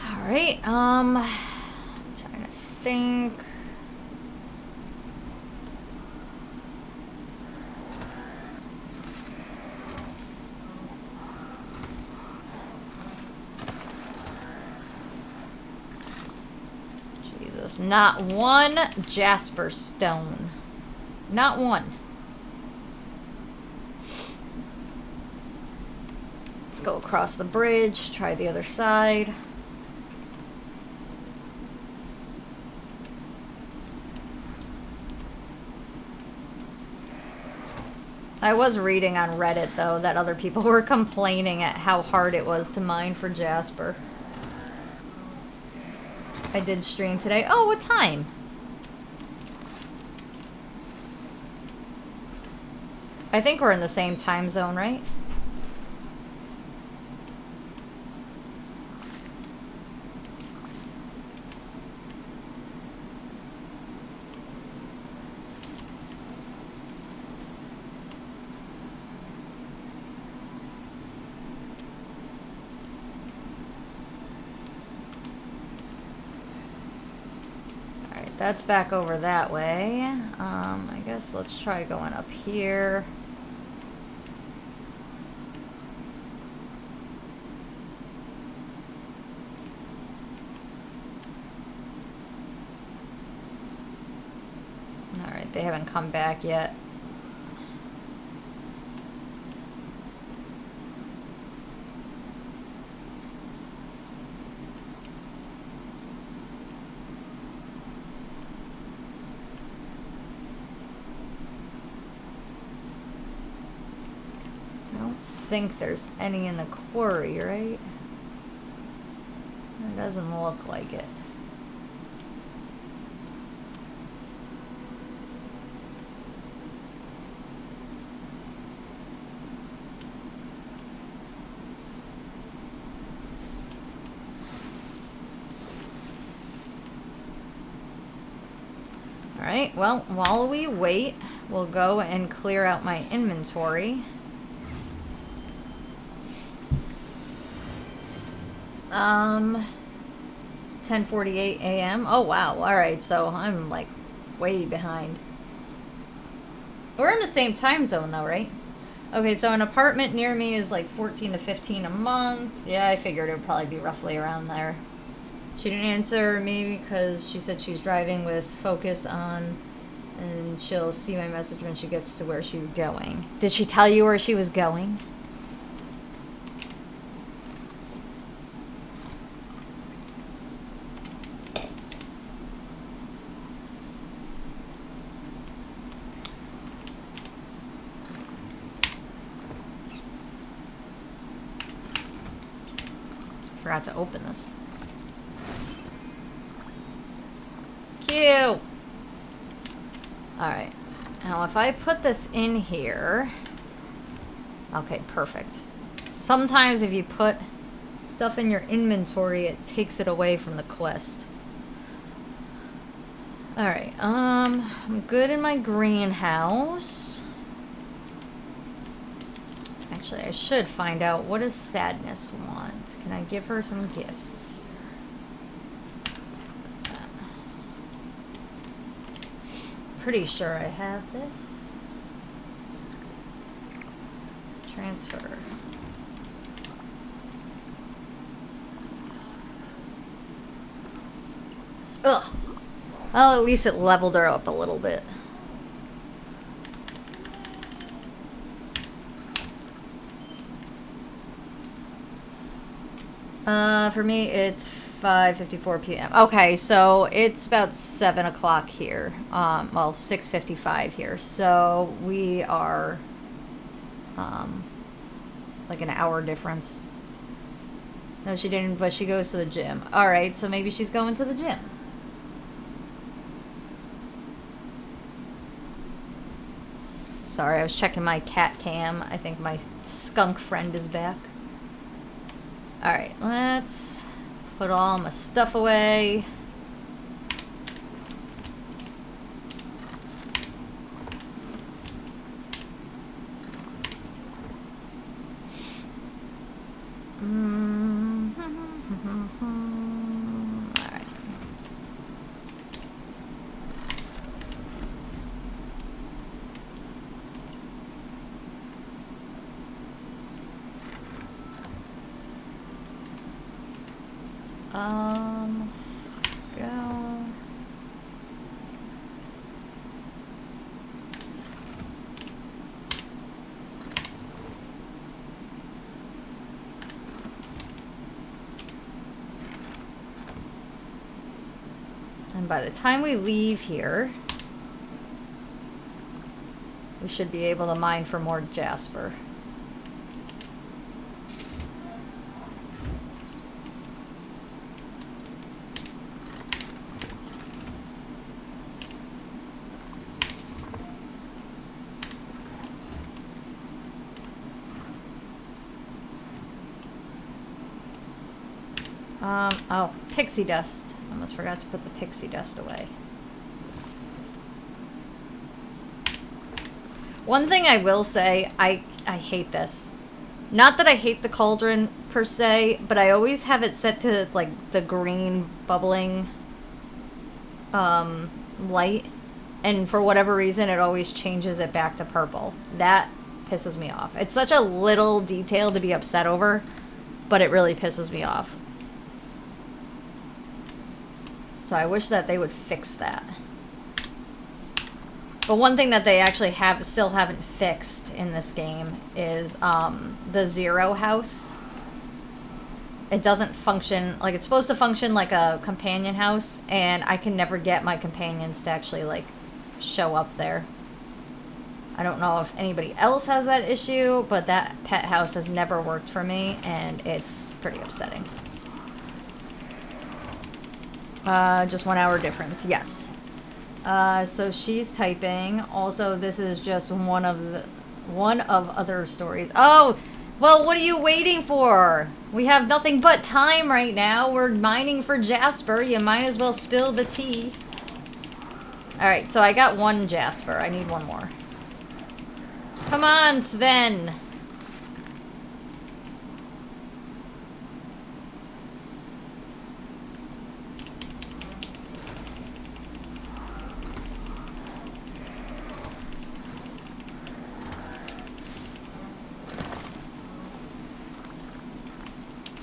Alright, I'm trying to think. Jesus, not one Jasper stone. Not one. Let's go across the bridge, try the other side. I was reading on Reddit, though, that other people were complaining at how hard it was to mine for Jasper. I did stream today. Oh, what time? I think we're in the same time zone, right? Alright, that's back over that way. I guess let's try going up here. Alright, they haven't come back yet. I don't think there's any in the quarry, right? It doesn't look like it. Alright, well, while we wait, we'll go and clear out my inventory. 10:48 a.m. Oh, wow. Alright, so I'm, like, way behind. We're in the same time zone, though, right? Okay, so an apartment near me is, like, 14 to 15 a month. Yeah, I figured it would probably be roughly around there. She didn't answer me because she said she's driving with focus on, and she'll see my message when she gets to where she's going. Did she tell you where she was going? Forgot to open this. Cute! Alright. Now if I put this in here... Okay, perfect. Sometimes if you put stuff in your inventory, it takes it away from the quest. Alright, I'm good in my greenhouse. Actually, I should find out, what does Sadness want? Can I give her some gifts? Pretty sure I have this. Transfer. Ugh. Well, at least it leveled her up a little bit. For me, it's 5:54 p.m. Okay, so it's about 7 o'clock here. Well, 6:55 here. So we are, like an hour difference. No, she didn't, but she goes to the gym. Alright, so maybe she's going to the gym. Sorry, I was checking my cat cam. I think my skunk friend is back. Alright, let's put all my stuff away. Alright. Go. And by the time we leave here, we should be able to mine for more jasper. Oh, pixie dust. Almost forgot to put the pixie dust away. One thing I will say, I hate this. Not that I hate the cauldron per se, but I always have it set to like the green bubbling light, and for whatever reason it always changes it back to purple. That pisses me off. It's such a little detail to be upset over, but it really pisses me off. So I wish that they would fix that. But one thing that they actually still haven't fixed in this game is the zero house. It doesn't function like it's supposed to function like a companion house, and I can never get my companions to actually like show up there. I don't know if anybody else has that issue, but that pet house has never worked for me, and it's pretty upsetting. Just 1 hour difference, yes. So she's typing. Also, this is just one of other stories. Oh, well, what are you waiting for? We have nothing but time right now. We're mining for jasper. You might as well spill the tea. Alright, so I got 1 jasper. I need 1 more. Come on, Sven.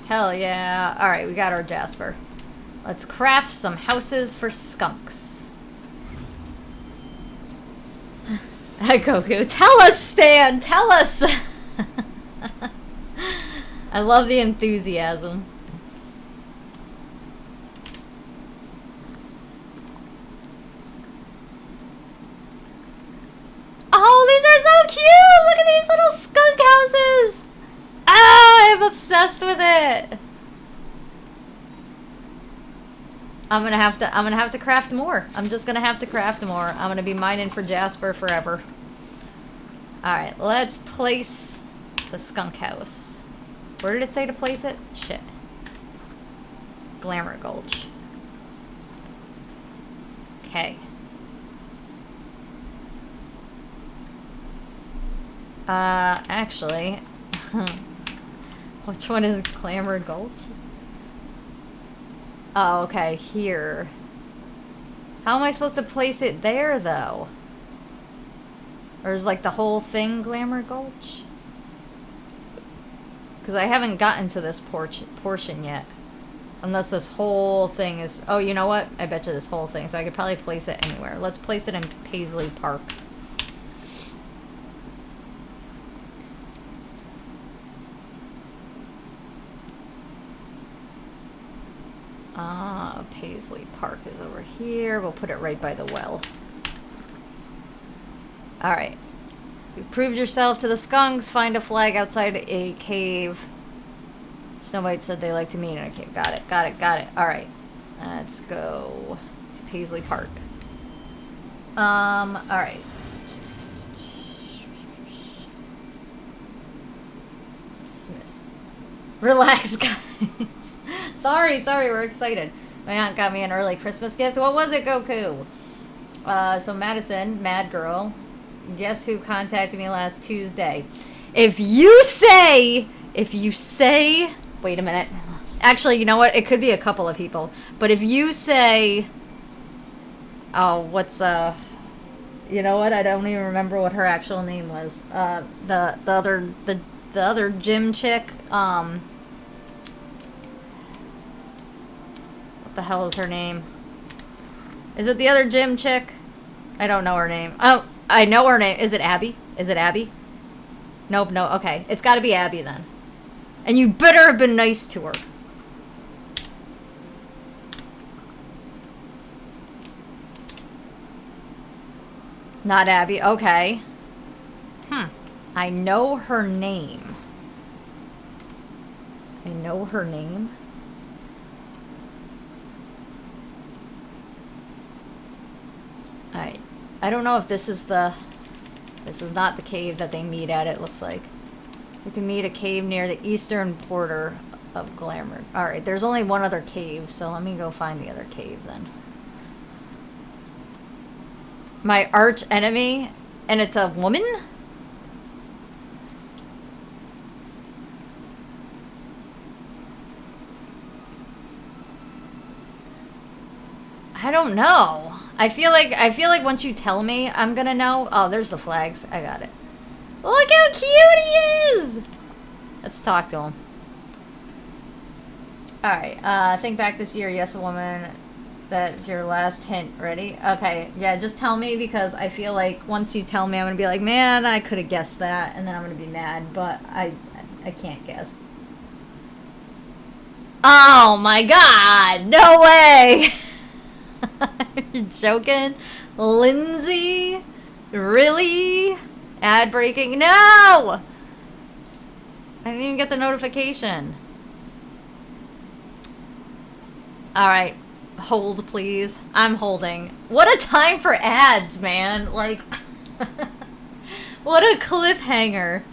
Hell yeah. Alright, we got our jasper. Let's craft some houses for skunks. Goku, tell us, Stan! Tell us! I love the enthusiasm. Oh, these are so cute! Look at these little skunk houses! Ah, I'm obsessed with it. I'm gonna have to craft more. I'm just gonna have to craft more. I'm gonna be mining for jasper forever. Alright, let's place the skunk house. Where did it say to place it? Shit. Glamour Gulch. Okay. Actually... Which one is Glamour Gulch? Oh, okay, here. How am I supposed to place it there, though? Or is, like, the whole thing Glamour Gulch? Because I haven't gotten to this portion yet. Unless this whole thing is... Oh, you know what? I bet you this whole thing. So I could probably place it anywhere. Let's place it in Paisley Park. Paisley Park is over here. We'll put it right by the well. Alright. You've proved yourself to the skunks. Find a flag outside a cave. Snow White said they like to meet in a cave. Got it, got it, got it. Alright. Let's go to Paisley Park. Alright. Smiths. Relax, guys. Sorry, we're excited. My aunt got me an early Christmas gift. What was it, Goku? So Madison, Mad Girl, guess who contacted me last Tuesday? If you say, wait a minute. Actually, you know what? It could be a couple of people. But if you say, oh, what's, you know what? I don't even remember what her actual name was. The other gym chick, the hell is her name? Is it the other gym chick? I don't know her name. Oh, I know her name. Is it Abby? Is it Abby? Nope, no. Okay. It's got to be Abby then. And you better have been nice to her. Not Abby. Okay. I know her name. I know her name. Alright. I don't know if this is the... This is not the cave that they meet at, it looks like. We have to meet a cave near the eastern border of Glamour. Alright, there's only one other cave, so let me go find the other cave then. My arch enemy? And it's a woman? I don't know. I feel like once you tell me, I'm gonna know. Oh, there's the flags. I got it. Look how cute he is! Let's talk to him. Alright, think back this year. Yes, a woman. That's your last hint. Ready? Okay, yeah, just tell me, because I feel like once you tell me, I'm gonna be like, man, I could have guessed that, and then I'm gonna be mad, but I can't guess. Oh my god! No way! You're joking? Lindsay? Really? Ad breaking? No! I didn't even get the notification. Alright. Hold, please. I'm holding. What a time for ads, man. Like, what a cliffhanger.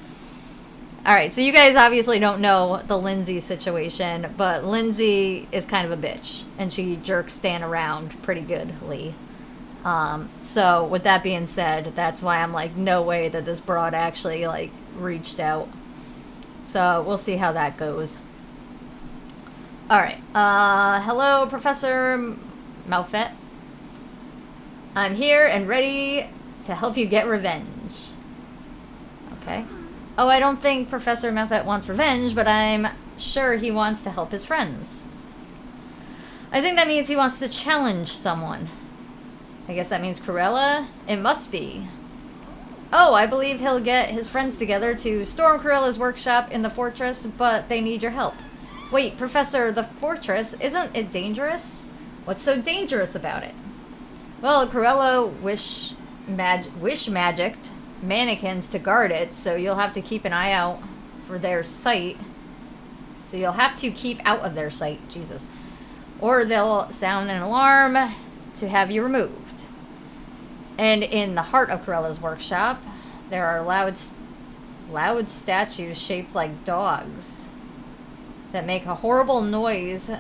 Alright, so you guys obviously don't know the Lindsay situation, but Lindsay is kind of a bitch, and she jerks Stan around pretty goodly. So with that being said, that's why I'm like, no way that this broad actually, like, reached out. So we'll see how that goes. Alright, hello, Professor Malfet. I'm here and ready to help you get revenge. Okay. Oh, I don't think Professor Malfet wants revenge, but I'm sure he wants to help his friends. I think that means he wants to challenge someone. I guess that means Cruella? It must be. Oh, I believe he'll get his friends together to storm Cruella's workshop in the fortress, but they need your help. Wait, Professor, the fortress, isn't it dangerous? What's so dangerous about it? Well, Cruella wish-magicked mannequins to guard it, so you'll have to keep an eye out for their sight. So you'll have to keep out of their sight, Jesus. Or they'll sound an alarm to have you removed. And in the heart of Cruella's workshop, there are loud statues shaped like dogs that make a horrible noise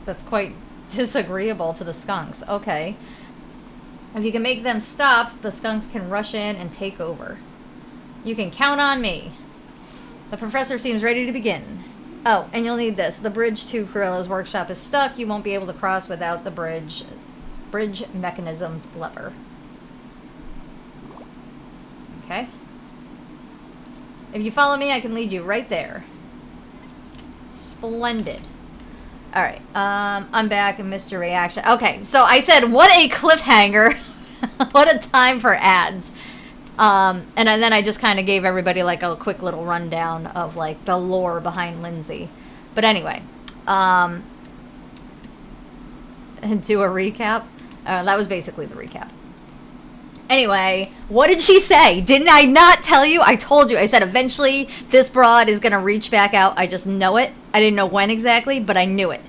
that's quite disagreeable to the skunks. Okay. If you can make them stop, the skunks can rush in and take over. You can count on me. The professor seems ready to begin. Oh, and you'll need this. The bridge to Cruella's workshop is stuck. You won't be able to cross without the bridge mechanism's lever. Okay. If you follow me, I can lead you right there. Splendid. Alright, I'm back and missed your reaction. Okay, so I said, what a cliffhanger. What a time for ads. And then I just kind of gave everybody like a quick little rundown of like the lore behind Lindsay. But anyway, do a recap. That was basically the recap. Anyway, what did she say? Didn't I not tell you? I told you. I said eventually this broad is going to reach back out. I just know it. I didn't know when exactly, but I knew it.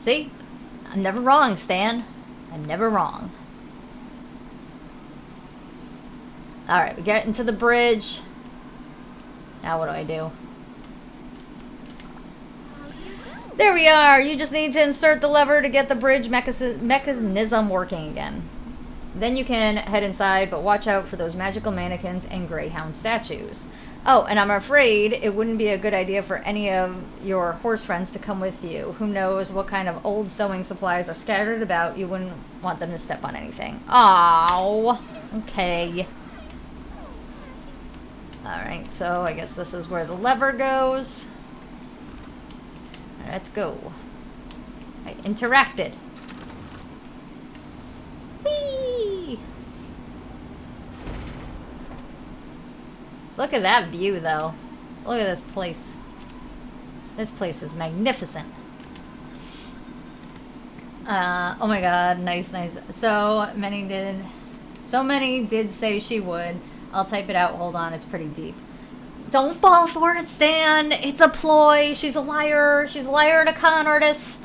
See? I'm never wrong, Stan. I'm never wrong. Alright, we get into the bridge. Now what do I do? There we are! You just need to insert the lever to get the bridge mechanism working again. Then you can head inside, but watch out for those magical mannequins and greyhound statues. Oh, and I'm afraid it wouldn't be a good idea for any of your horse friends to come with you. Who knows what kind of old sewing supplies are scattered about. You wouldn't want them to step on anything. Aww. Okay. Alright, so I guess this is where the lever goes. Let's go. I interacted. Whee! Look at that view, though. Look at this place. This place is magnificent. Oh my god, nice, nice. So many did say she would. I'll type it out. Hold on, it's pretty deep. Don't fall for it, Stan. It's a ploy. She's a liar. She's a liar and a con artist.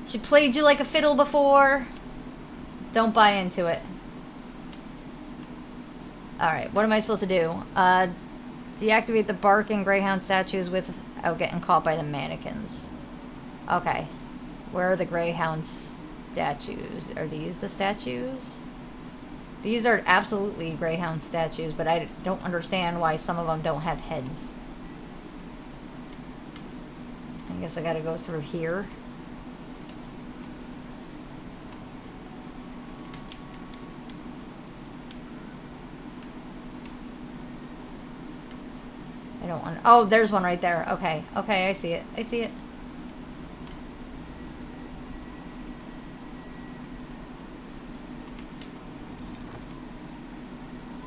She played you like a fiddle before. Don't buy into it. Alright, what am I supposed to do? Deactivate the barking greyhound statues without getting caught by the mannequins. Okay. Where are the greyhound statues? Are these the statues? These are absolutely greyhound statues, but I don't understand why some of them don't have heads. I guess I gotta go through here. I don't want... Oh, there's one right there. Okay. Okay, I see it. I see it.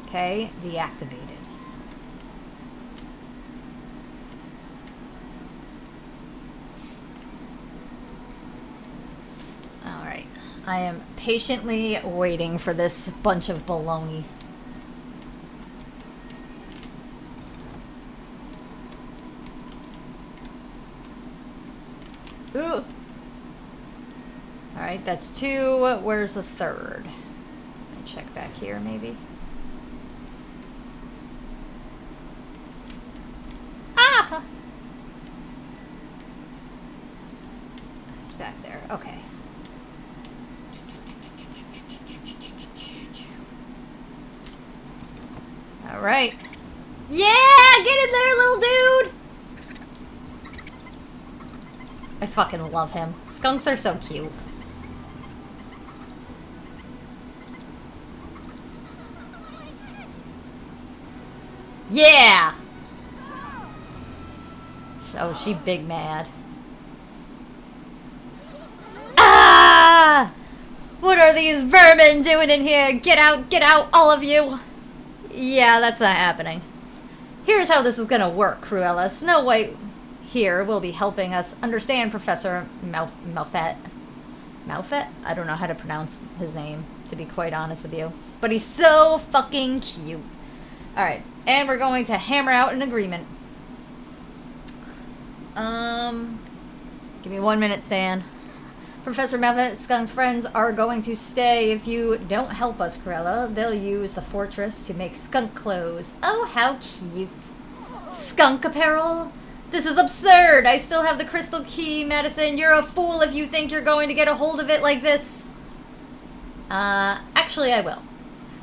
Okay, deactivated. Alright. I am patiently waiting for this bunch of baloney. Ooh! Alright, that's 2. Where's the 3rd? Let me check back here, maybe. Ah! It's back there. Okay. Alright. Yeah! Get in there, little dude! I fucking love him. Skunks are so cute. Yeah! Oh, she big mad. Ah! What are these vermin doing in here? Get out, all of you! Yeah, that's not happening. Here's how this is gonna work, Cruella. Snow White here will be helping us understand Professor Malfet. Malfet? I don't know how to pronounce his name, to be quite honest with you. But he's so fucking cute. Alright, and we're going to hammer out an agreement. Give me 1 minute, Stan. Professor Malfet, Skunk's friends are going to stay. If you don't help us, Cruella, they'll use the fortress to make skunk clothes. Oh, how cute. Skunk apparel? This is absurd! I still have the crystal key, Madison. You're a fool if you think you're going to get a hold of it like this. Actually, I will.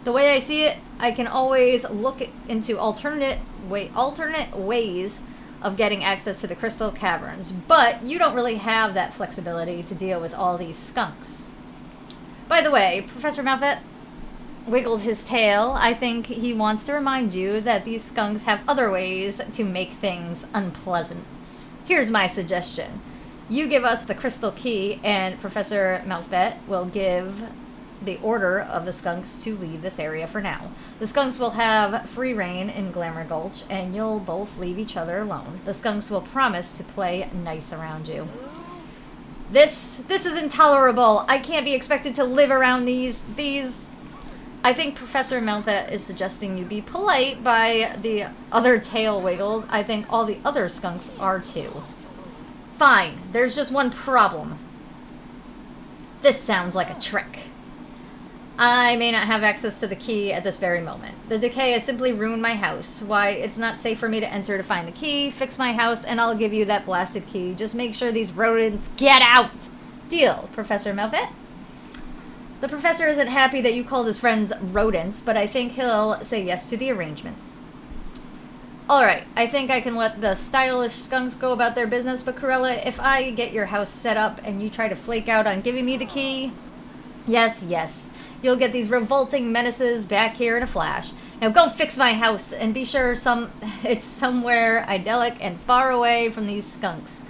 The way I see it, I can always look into alternate ways of getting access to the crystal caverns, but you don't really have that flexibility to deal with all these skunks. By the way, Professor Malfet wiggled his tail. I think he wants to remind you that these skunks have other ways to make things unpleasant. Here's my suggestion. You give us the crystal key, and Professor Malfet will give the order of the skunks to leave this area for now. The skunks will have free reign in Glamour Gulch, and you'll both leave each other alone. The skunks will promise to play nice around you. This is intolerable. I can't be expected to live around these... I think Professor Malfet is suggesting you be polite by the other tail wiggles. I think all the other skunks are too. Fine. There's just one problem. This sounds like a trick. I may not have access to the key at this very moment. The decay has simply ruined my house. Why, it's not safe for me to enter to find the key, fix my house, and I'll give you that blasted key. Just make sure these rodents get out! Deal, Professor Malfet? The professor isn't happy that you called his friends rodents, but I think he'll say yes to the arrangements. Alright, I think I can let the stylish skunks go about their business, but Cruella, if I get your house set up and you try to flake out on giving me the key... Yes. You'll get these revolting menaces back here in a flash. Now go fix my house and be sure it's somewhere idyllic and far away from these skunks.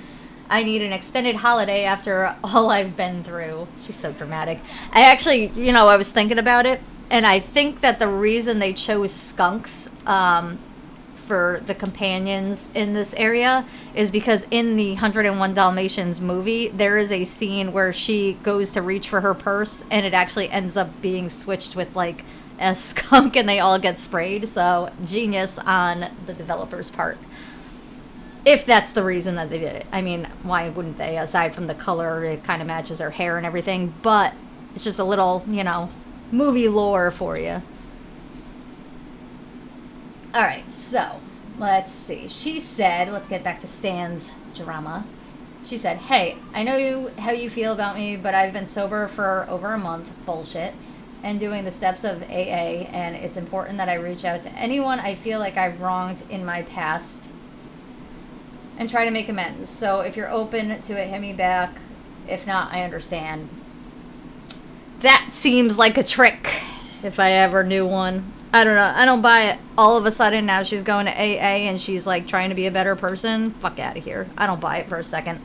I need an extended holiday after all I've been through. She's so dramatic. I actually, I was thinking about it, and I think that the reason they chose skunks for the companions in this area is because in the 101 Dalmatians movie, there is a scene where she goes to reach for her purse and it actually ends up being switched with like a skunk and they all get sprayed. So genius on the developer's part. If that's the reason that they did it. I mean, why wouldn't they? Aside from the color, it kind of matches her hair and everything. But it's just a little, you know, movie lore for you. Alright, so let's see. She said, let's get back to Stan's drama. She said, hey, I know how you feel about me, but I've been sober for over a month. Bullshit. And doing the steps of AA, and it's important that I reach out to anyone I feel like I've wronged in my past and try to make amends. So if you're open to it, hit me back. If not, I understand. That seems like a trick, if I ever knew one. I don't know. I don't buy it. All of a sudden, now she's going to AA and she's like trying to be a better person. Fuck out of here. I don't buy it for a second.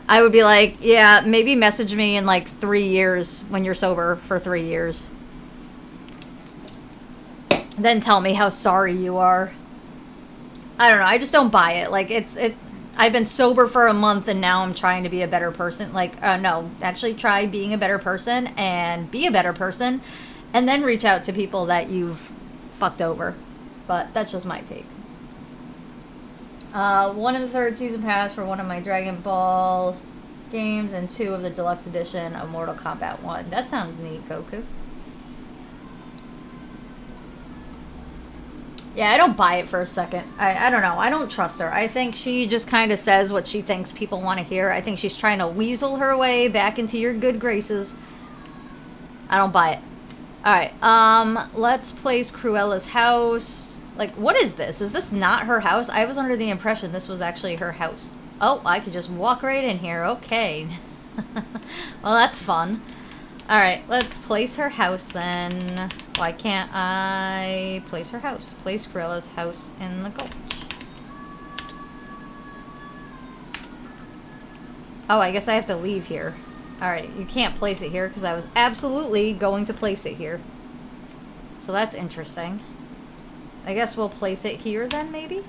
I would be like, yeah, maybe message me in like 3 years when you're sober for 3 years. Then tell me how sorry you are. I don't know. I just don't buy it. Like, I've been sober for a month and now I'm trying to be a better person. Like, no, actually try being a better person and be a better person and then reach out to people that you've fucked over. But that's just my take. 1 of the 3rd season pass for one of my Dragon Ball games and 2 of the deluxe edition of Mortal Kombat 1. That sounds neat, Goku. Yeah, I don't buy it for a second. I don't know. I don't trust her. I think she just kind of says what she thinks people want to hear. I think she's trying to weasel her way back into your good graces. I don't buy it. Alright, let's place Cruella's house. Like, what is this? Is this not her house? I was under the impression this was actually her house. Oh, I could just walk right in here. Okay. Well, that's fun. Alright, let's place her house then. Why can't I place her house? Place Cruella's house in the gulch. Oh, I guess I have to leave here. Alright, you can't place it here because I was absolutely going to place it here. So that's interesting. I guess we'll place it here then, maybe?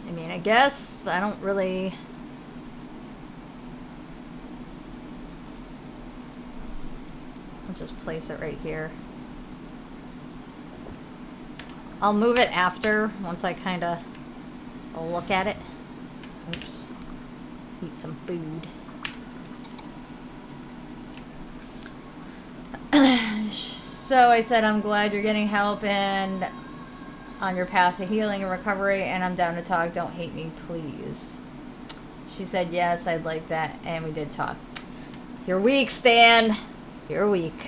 I mean, I guess I don't really... I'll just place it right here. I'll move it after, once I kind of look at it. Oops. Eat some food. So I said, I'm glad you're getting help and on your path to healing and recovery, and I'm down to talk. Don't hate me, please. She said, yes, I'd like that, and we did talk. You're weak, Stan. You're weak.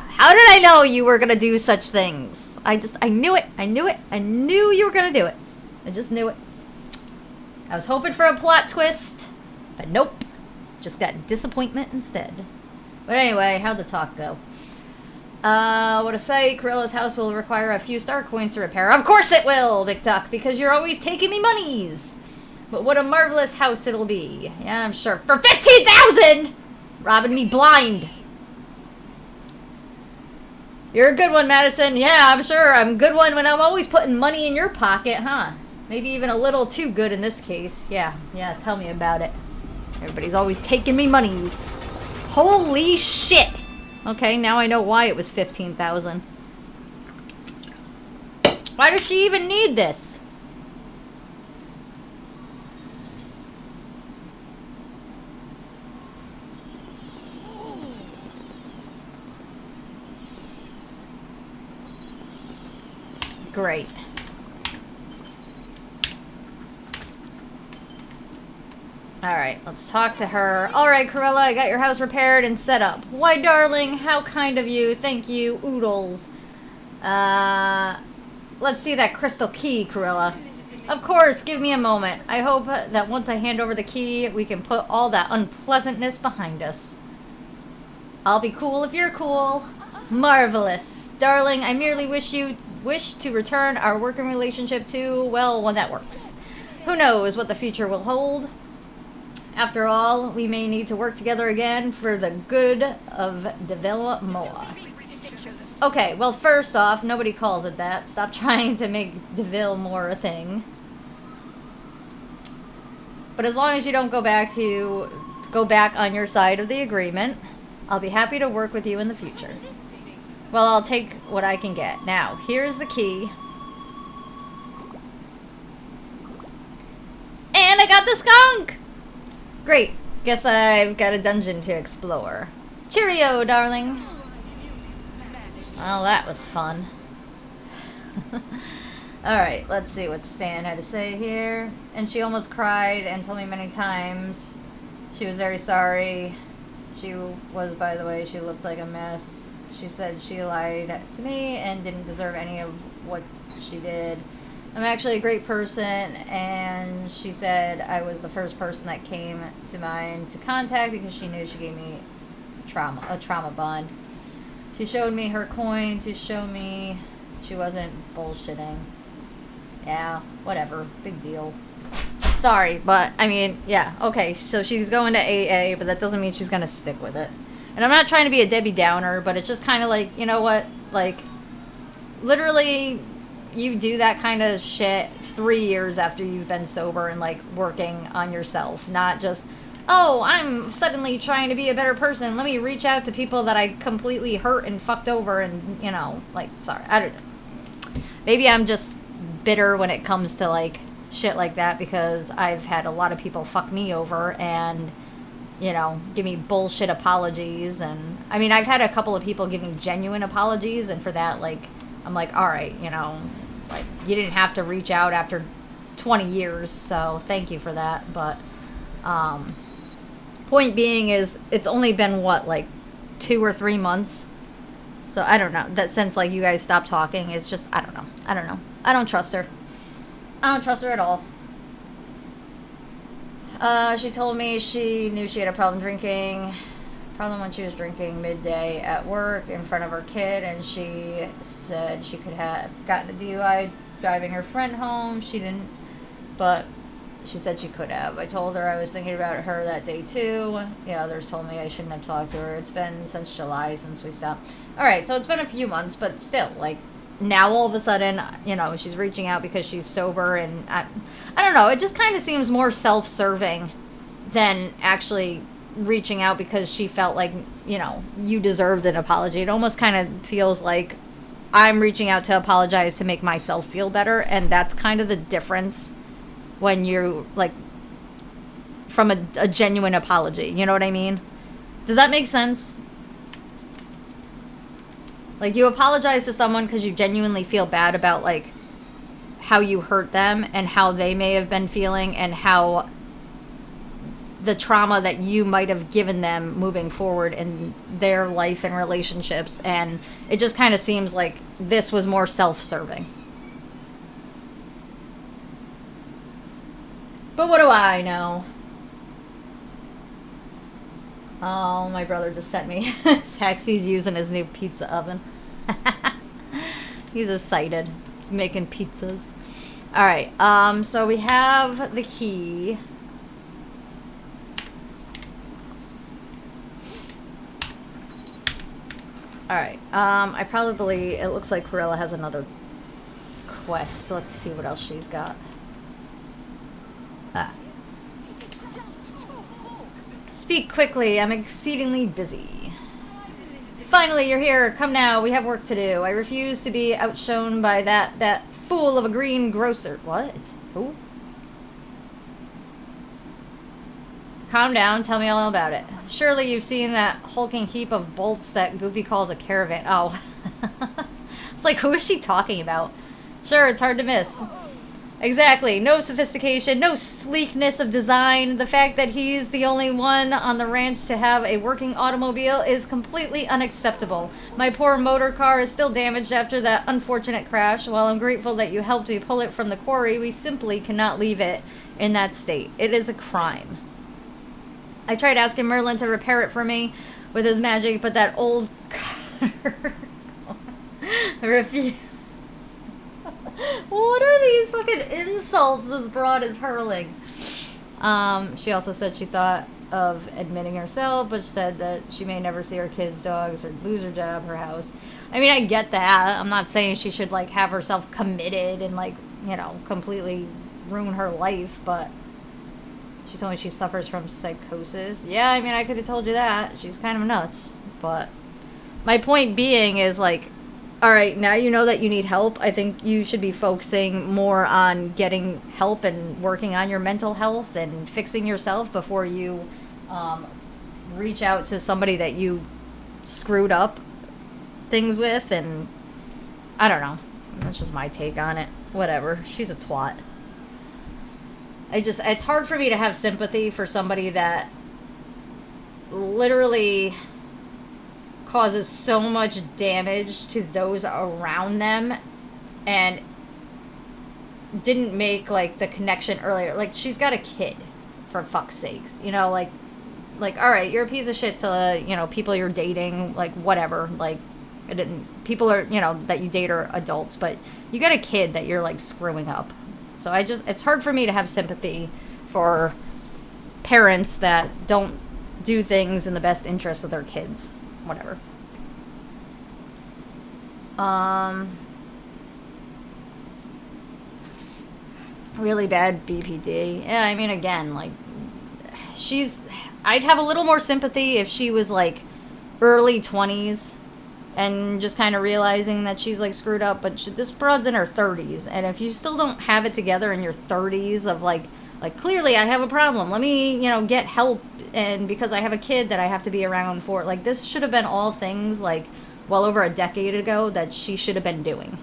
How did I know you were going to do such things? I knew it. I knew it. I knew you were going to do it. I just knew it. I was hoping for a plot twist, but nope. Just got disappointment instead. But anyway, how'd the talk go? What to say? Cruella's house will require a few star coins to repair. Of course it will, Big Duck, because you're always taking me monies. But what a marvelous house it'll be. Yeah, I'm sure. For 15,000! Robbing me blind. You're a good one, Madison. Yeah, I'm sure. I'm a good one when I'm always putting money in your pocket, huh? Maybe even a little too good in this case. Yeah, tell me about it. Everybody's always taking me monies. Holy shit! Okay, now I know why it was 15,000. Why does she even need this? Great. Alright, let's talk to her. Alright, Cruella, I got your house repaired and set up. Why, darling, how kind of you. Thank you, oodles. Let's see that crystal key, Cruella. Of course, give me a moment. I hope that once I hand over the key, we can put all that unpleasantness behind us. I'll be cool if you're cool. Marvelous. Darling, I merely wish to return our working relationship to, well, one that works. Who knows what the future will hold? After all, we may need to work together again for the good of Deville Moa. Okay, well, first off, nobody calls it that. Stop trying to make Deville more a thing. But as long as you don't go back to go back on your side of the agreement. I'll be happy to work with you in the future. Well, I'll take what I can get. Now, here's the key. And I got the skunk! Great. Guess I've got a dungeon to explore. Cheerio, darling. Well, that was fun. Alright, let's see what Stan had to say here. And she almost cried and told me many times she was very sorry. She was, by the way, she looked like a mess. She said she lied to me and didn't deserve any of what she did. I'm actually a great person, and she said I was the first person that came to mind to contact because she knew she gave me a trauma bond. She showed me her coin to show me she wasn't bullshitting. Yeah, whatever. Big deal. Sorry, but, I mean, yeah, okay, so she's going to AA, but that doesn't mean she's going to stick with it. And I'm not trying to be a Debbie Downer, but it's just kind of like, you know what, like, literally, you do that kind of shit 3 years after you've been sober and, like, working on yourself, not just, oh, I'm suddenly trying to be a better person, let me reach out to people that I completely hurt and fucked over and, you know, like, sorry, I don't know. Maybe I'm just bitter when it comes to, like, shit like that because I've had a lot of people fuck me over and, you know, give me bullshit apologies. And I mean, I've had a couple of people give me genuine apologies, and for that, like, I'm like, all right, you know, like, you didn't have to reach out after 20 years, so thank you for that. But point being is, it's only been what, like 2 or 3 months, so I don't know, that since, like, you guys stopped talking, it's just, I don't know, I don't trust her. I don't trust her at all. She told me she knew she had a problem drinking. Problem when she was drinking midday at work in front of her kid, and she said she could have gotten a DUI driving her friend home. She didn't, but she said she could have. I told her I was thinking about her that day too. Yeah, others told me I shouldn't have talked to her. It's been since July since we stopped. Alright, so it's been a few months, but still, like, now all of a sudden, you know, she's reaching out because she's sober, and I don't know, it just kind of seems more self-serving than actually reaching out because she felt like, you know, you deserved an apology. It almost kind of feels like I'm reaching out to apologize to make myself feel better, and that's kind of the difference when you're, like, from a genuine apology. You know what I mean? Does that make sense? Like, you apologize to someone because you genuinely feel bad about, like, how you hurt them and how they may have been feeling and how the trauma that you might have given them moving forward in their life and relationships. And it just kind of seems like this was more self-serving. But what do I know? Oh, my brother just sent me text. He's using his new pizza oven. He's excited. He's making pizzas. Alright, so we have the key. Alright, I probably, it looks like Corella has another quest. So let's see what else she's got. Speak quickly, I'm exceedingly busy. Finally, you're here. Come now, we have work to do. I refuse to be outshone by that fool of a green grocer. What? Who? Calm down, tell me all about it. Surely you've seen that hulking heap of bolts that Goofy calls a caravan. Oh. It's like, who is she talking about? Sure, it's hard to miss. Exactly. No sophistication, no sleekness of design. The fact that he's the only one on the ranch to have a working automobile is completely unacceptable. My poor motor car is still damaged after that unfortunate crash. While I'm grateful that you helped me pull it from the quarry, we simply cannot leave it in that state. It is a crime. I tried asking Merlin to repair it for me with his magic, but that old refused. What are these fucking insults this broad is hurling? She also said she thought of admitting herself, but said that she may never see her kids, dogs, or lose her job, her house. I mean, I get that. I'm not saying she should, like, have herself committed and, like, you know, completely ruin her life, but She told me she suffers from psychosis. Yeah, I mean, I could have told you that. She's kind of nuts. But my point being is, like, all right, now you know that you need help. I think you should be focusing more on getting help and working on your mental health and fixing yourself before you reach out to somebody that you screwed up things with. And I don't know. That's just my take on it. Whatever. She's a twat. It's hard for me to have sympathy for somebody that literally causes so much damage to those around them and didn't make, like, the connection earlier. Like, she's got a kid, for fuck's sakes. You know, like, all right, you're a piece of shit to, you know, people you're dating, like, whatever. Like, people are, you know, that you date are adults, but you got a kid that you're, like, screwing up. So it's hard for me to have sympathy for parents that don't do things in the best interest of their kids. Whatever. Really bad BPD. Yeah, I mean, again, like, I'd have a little more sympathy if she was, like, early 20s and just kind of realizing that she's, like, screwed up, but this broad's in her 30s, and if you still don't have it together in your 30s of, like, clearly I have a problem, let me, you know, get help, and because I have a kid that I have to be around for, like, this should have been all things, like, well over a decade ago that she should have been doing.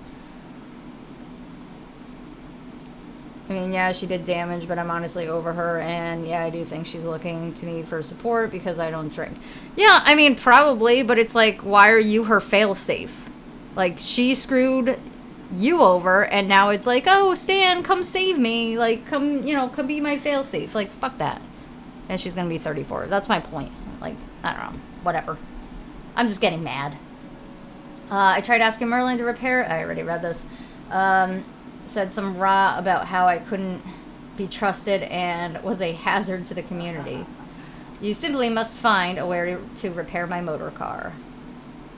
I mean, yeah, she did damage, but I'm honestly over her, and yeah, I do think she's looking to me for support because I don't drink. Yeah, I mean, probably, but it's like, why are you her failsafe? Like, she screwed you over, and now it's like, oh, Stan, come save me. Like, come, you know, come be my failsafe. Like, fuck that. And she's gonna be 34. That's my point. Like, I don't know. Whatever. I'm just getting mad. I tried asking Merlin to repair. I already read this. Said some rah about how I couldn't be trusted and was a hazard to the community. You simply must find a way to repair my motor car.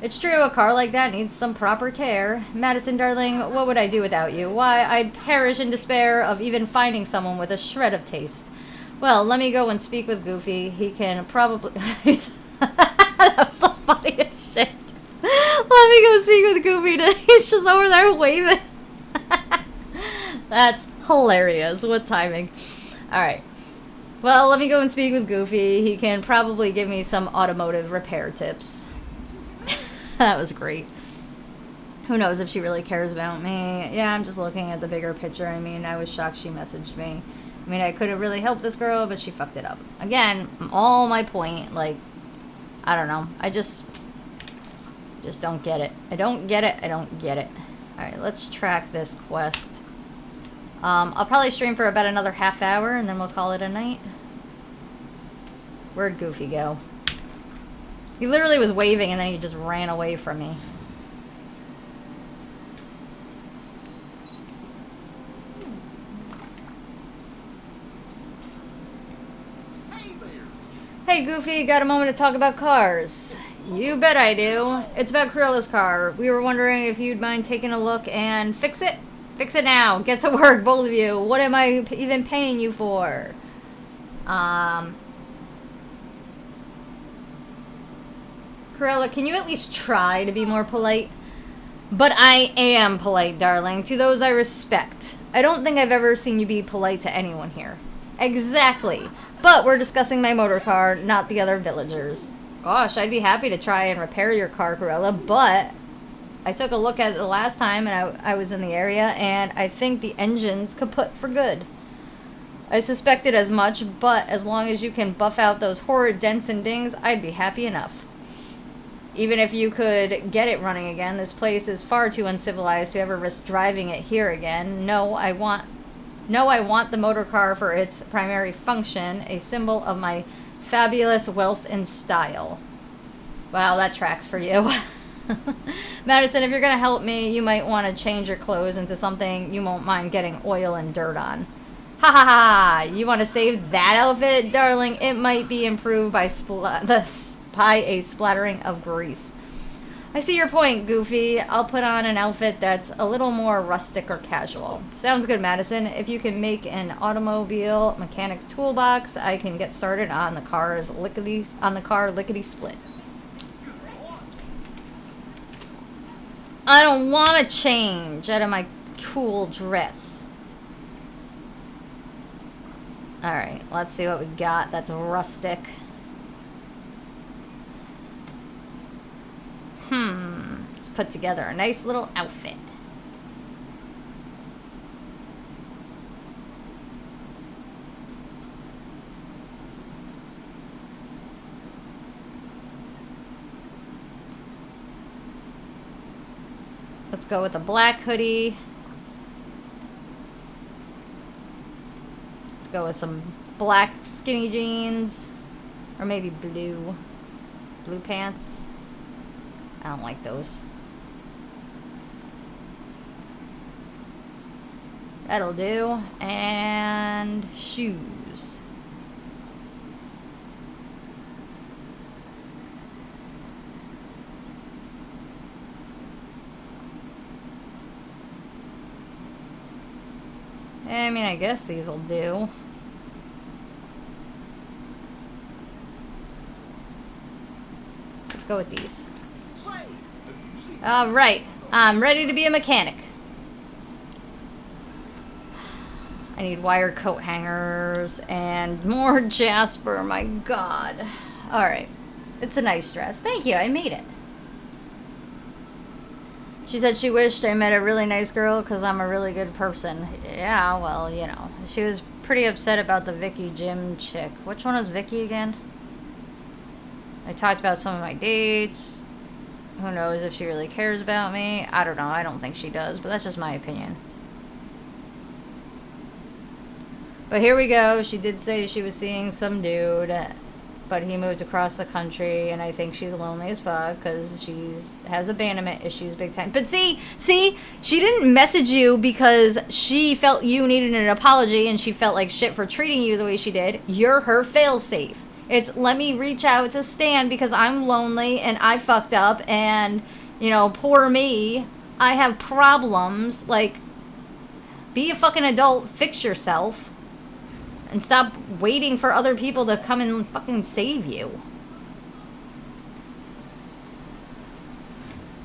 It's true, a car like that needs some proper care. Madison, darling, what would I do without you? Why, I'd perish in despair of even finding someone with a shred of taste. Well, let me go and speak with Goofy. He can probably... That was the funniest shit. Let me go speak with Goofy. He's just over there waving. That's hilarious. What timing. Alright. Well, let me go and speak with Goofy. He can probably give me some automotive repair tips. That was great. Who knows if she really cares about me. Yeah, I'm just looking at the bigger picture. I mean, I was shocked she messaged me. I mean, I could have really helped this girl, but she fucked it up. Again, all my point, like, I don't know. I just don't get it. I don't get it. I don't get it. Alright, let's track this quest. I'll probably stream for about another half hour, and then we'll call it a night. Where'd Goofy go? He literally was waving, and then he just ran away from me. Hey Goofy, got a moment to talk about cars? You bet I do. It's about Cruella's car. We were wondering if you'd mind taking a look and fix it? Fix it now. Get to work, both of you. What am I even paying you for? Cruella, can you at least try to be more polite? But I am polite, darling. To those I respect. I don't think I've ever seen you be polite to anyone here. Exactly. But we're discussing my motor car, not the other villagers. Gosh, I'd be happy to try and repair your car, Cruella, but I took a look at it the last time and I was in the area, and I think the engine's kaput for good. I suspected as much, but as long as you can buff out those horrid dents and dings, I'd be happy enough. Even if you could get it running again, this place is far too uncivilized to ever risk driving it here again. No, I want the motor car for its primary function, a symbol of my fabulous wealth and style. Wow, that tracks for you. Madison, if you're going to help me, you might want to change your clothes into something you won't mind getting oil and dirt on. Ha ha ha! You want to save that outfit? Darling, it might be improved by a splattering of grease. I see your point, Goofy. I'll put on an outfit that's a little more rustic or casual. Sounds good, Madison. If you can make an automobile mechanic's toolbox, I can get started on the car lickety split. I don't want to change out of my cool dress. Alright, let's see what we got that's rustic. Let's put together a nice little outfit. Let's go with a black hoodie. Let's go with some black skinny jeans. Or maybe blue. Blue pants. I don't like those. That'll do. And shoes. I mean, I guess these will do. Let's go with these. Alright, I'm ready to be a mechanic. I need wire coat hangers and more Jasper, my god. Alright, it's a nice dress. Thank you, I made it. She said she wished I met a really nice girl because I'm a really good person. Yeah, well, you know. She was pretty upset about the Vicky Jim chick. Which one was Vicky again? I talked about some of my dates. Who knows if she really cares about me? I don't know. I don't think she does, but that's just my opinion. But here we go. She did say she was seeing some dude, but he moved across the country, and I think she's lonely as fuck because has abandonment issues big time. But see, she didn't message you because she felt you needed an apology and she felt like shit for treating you the way she did. You're her failsafe. It's let me reach out to Stan because I'm lonely and I fucked up and, you know, poor me. I have problems. Like, be a fucking adult, fix yourself. And stop waiting for other people to come and fucking save you.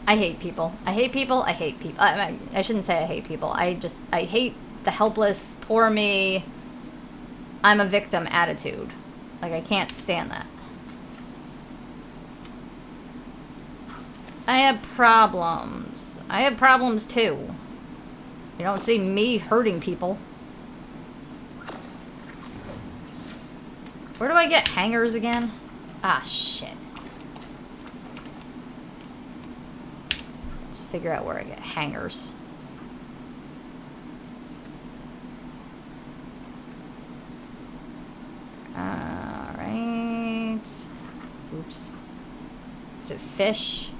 I hate people. I hate people. I hate people. I shouldn't say I hate people. I hate the helpless, poor me, I'm a victim attitude. Like, I can't stand that. I have problems. I have problems too. You don't see me hurting people. Where do I get hangers again? Ah, shit. Let's figure out where I get hangers. Alright. Oops. Is it fish?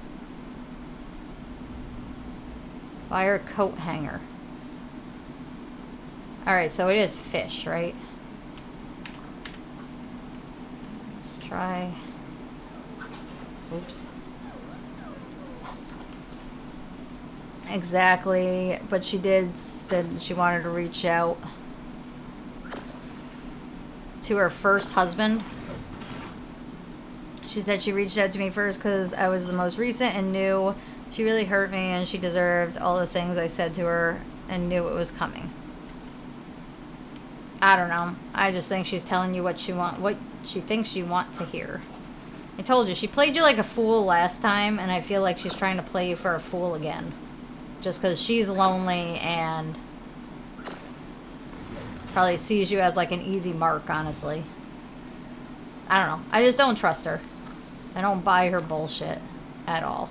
Wire coat hanger. Alright, so it is fish, right? Try. Oops. Exactly, but she said she wanted to reach out to her first husband. She said she reached out to me first because I was the most recent and knew she really hurt me and she deserved all the things I said to her and knew it was coming. I don't know. I just think she's telling you what she thinks you want to hear. I told you, she played you like a fool last time, and I feel like she's trying to play you for a fool again. Just because she's lonely and probably sees you as like an easy mark, honestly. I don't know. I just don't trust her. I don't buy her bullshit at all.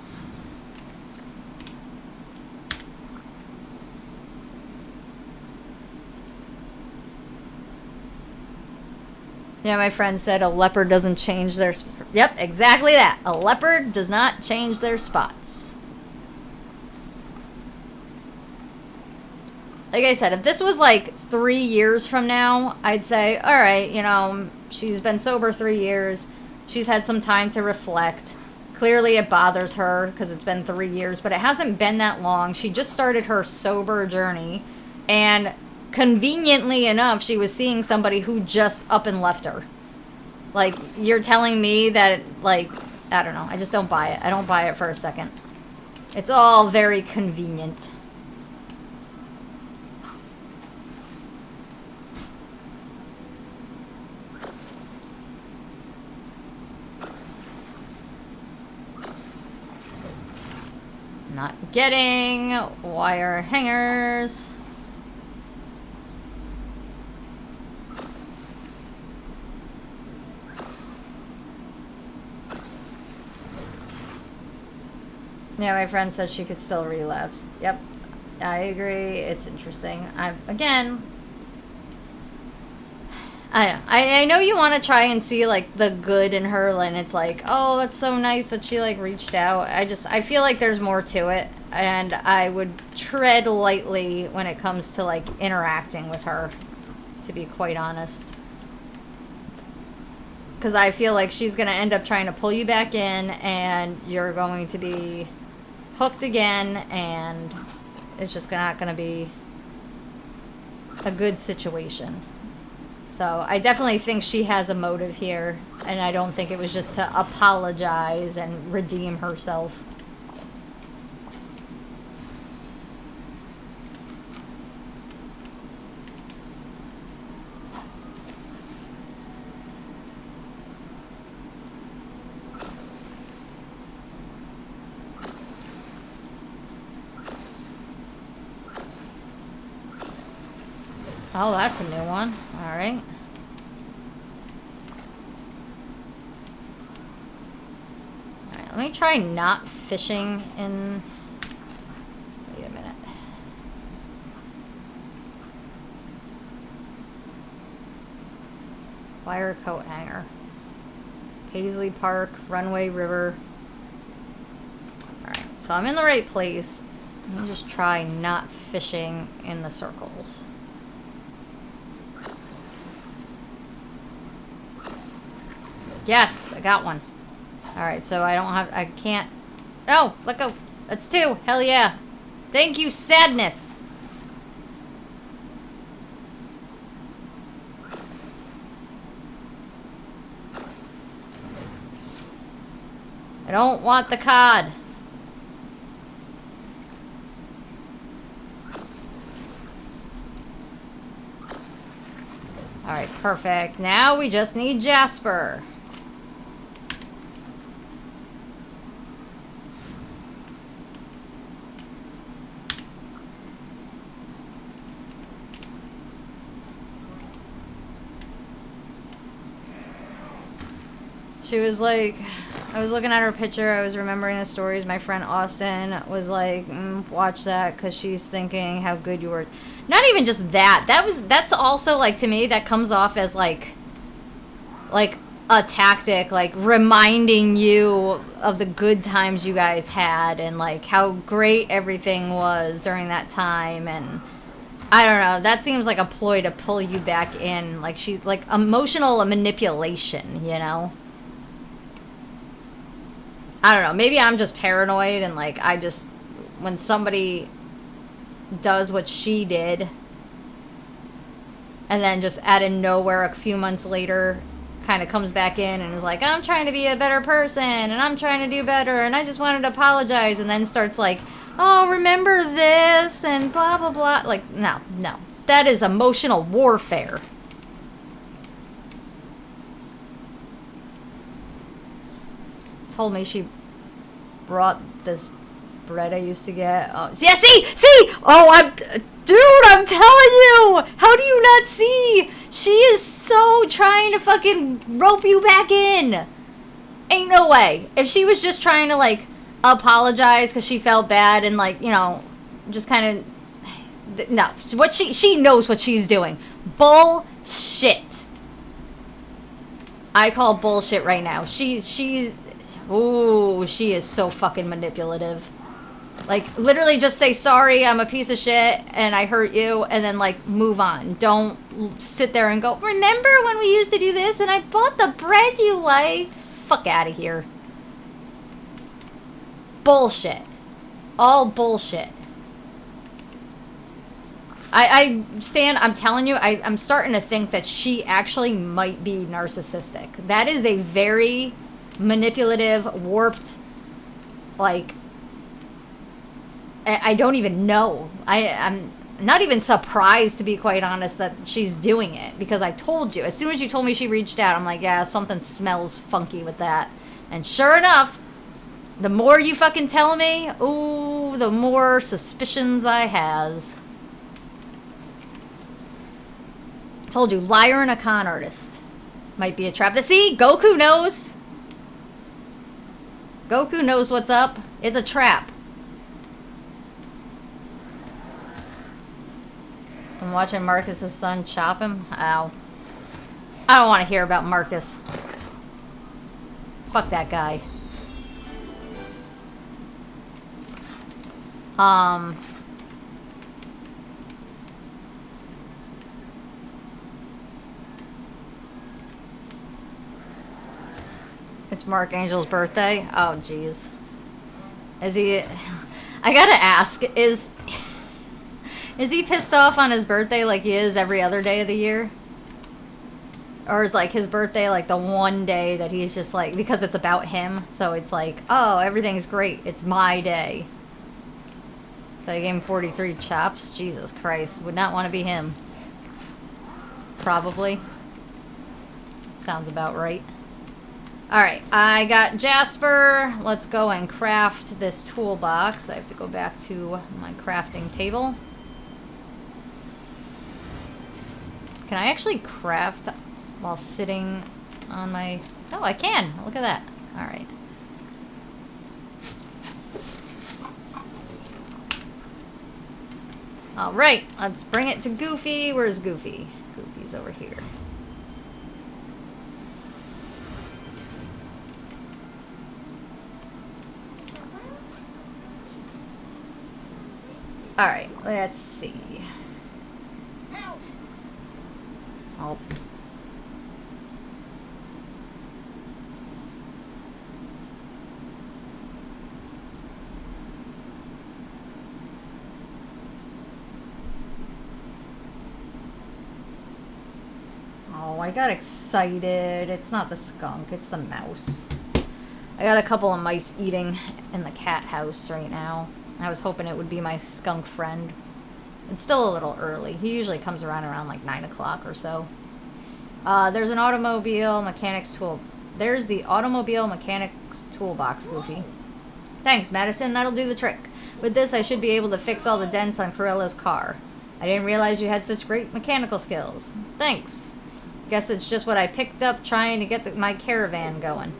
Yeah, my friend said a leopard doesn't change their... Yep, exactly that. A leopard does not change their spots. Like I said, if this was like 3 years from now, I'd say, alright, you know, she's been sober 3 years. She's had some time to reflect. clearly it bothers her because it's been 3 years, but it hasn't been that long. She just started her sober journey, and conveniently enough, she was seeing somebody who just up and left her. Like, you're telling me that, like, I don't know. I just don't buy it. I don't buy it for a second. It's all very convenient. Not getting wire hangers. Yeah, my friend said she could still relapse. Yep, I agree. It's interesting. Again, I don't know. I know you want to try and see, like, the good in her, and it's like, oh, that's so nice that she, like, reached out. I feel like there's more to it, and I would tread lightly when it comes to, like, interacting with her, to be quite honest. Because I feel like she's going to end up trying to pull you back in, and you're going to be hooked again, and it's just not going to be a good situation. So I definitely think she has a motive here, and I don't think it was just to apologize and redeem herself. Oh, that's a new one. All right. All right, let me try not fishing in... Wait a minute. Wire coat hanger. Paisley Park, Runway River. Alright, so I'm in the right place. Let me just try not fishing in the circles. Yes, I got one. Alright, so I can't... No, let go. That's 2. Hell yeah. Thank you, sadness. I don't want the cod. Alright, perfect. Now we just need Jasper. She was like, I was looking at her picture, I was remembering the stories. My friend Austin was like, watch that, because she's thinking how good you were. Not even just that. That's also, like, to me, that comes off as, like a tactic, like, reminding you of the good times you guys had, and, like, how great everything was during that time, and I don't know, that seems like a ploy to pull you back in, like, like, emotional manipulation, you know? I don't know, maybe I'm just paranoid, and, like, when somebody does what she did, and then just out of nowhere a few months later kind of comes back in and is like, I'm trying to be a better person, and I'm trying to do better, and I just wanted to apologize, and then starts like, oh, remember this, and blah, blah, blah. Like, no. That is emotional warfare. Told me she brought this bread I used to get. Oh, yeah, see! Oh, dude, I'm telling you! How do you not see? She is so trying to fucking rope you back in. Ain't no way. If she was just trying to, like, apologize because she felt bad and, like, you know, just kind of... No. She knows what she's doing. Bullshit. I call bullshit right now. Ooh, she is so fucking manipulative. Like, literally just say, sorry, I'm a piece of shit, and I hurt you, and then, like, move on. Don't sit there and go, remember when we used to do this, and I bought the bread you liked? Fuck out of here. bullshit. All bullshit. I'm telling you, I'm starting to think that she actually might be narcissistic. That is a very manipulative, warped, like, I don't even know. I'm not even surprised, to be quite honest, that she's doing it. Because I told you, as soon as you told me she reached out, I'm like, yeah, something smells funky with that. And sure enough, the more you fucking tell me, ooh, the more suspicions I has. Told you, liar and a con artist. Might be a trap. See, Goku knows. Goku knows what's up. It's a trap. I'm watching Marcus's son chop him. Ow. I don't want to hear about Marcus. Fuck that guy. It's Mark Angel's birthday. Oh, jeez. Is he... I gotta ask, is he pissed off on his birthday like he is every other day of the year? Or is like his birthday like the one day that he's just like, because it's about him, so it's like, oh, everything's great. It's my day. So I gave him 43 chops. Jesus Christ. Would not want to be him. Probably. Sounds about right. Alright, I got Jasper. Let's go and craft this toolbox. I have to go back to my crafting table. Can I actually craft while sitting on my... Oh, I can. Look at that. Alright. Alright, let's bring it to Goofy. Where's Goofy? Goofy's over here. Alright, let's see. Oh. Oh, I got excited. It's not the skunk, it's the mouse. I got a couple of mice eating in the cat house right now. I was hoping it would be my skunk friend. It's still a little early. He usually comes around like 9 o'clock or so. There's an automobile mechanics tool. There's the automobile mechanics toolbox, Goofy. Thanks, Madison. That'll do the trick. With this, I should be able to fix all the dents on Corilla's car. I didn't realize you had such great mechanical skills. Thanks. Guess it's just what I picked up trying to get my caravan going.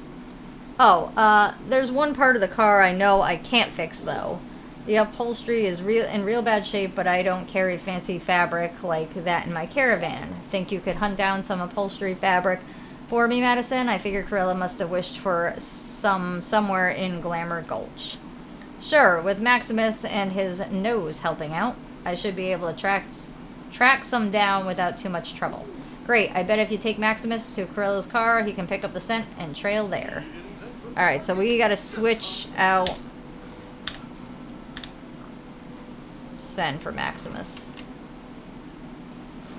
Oh, there's one part of the car I know I can't fix, though. The upholstery is in real bad shape, but I don't carry fancy fabric like that in my caravan. Think you could hunt down some upholstery fabric for me, Madison? I figure Corilla must have wished for somewhere in Glamour Gulch. Sure, with Maximus and his nose helping out, I should be able to track some down without too much trouble. Great, I bet if you take Maximus to Corilla's car, he can pick up the scent and trail there. Alright, so we gotta switch out Sven for Maximus.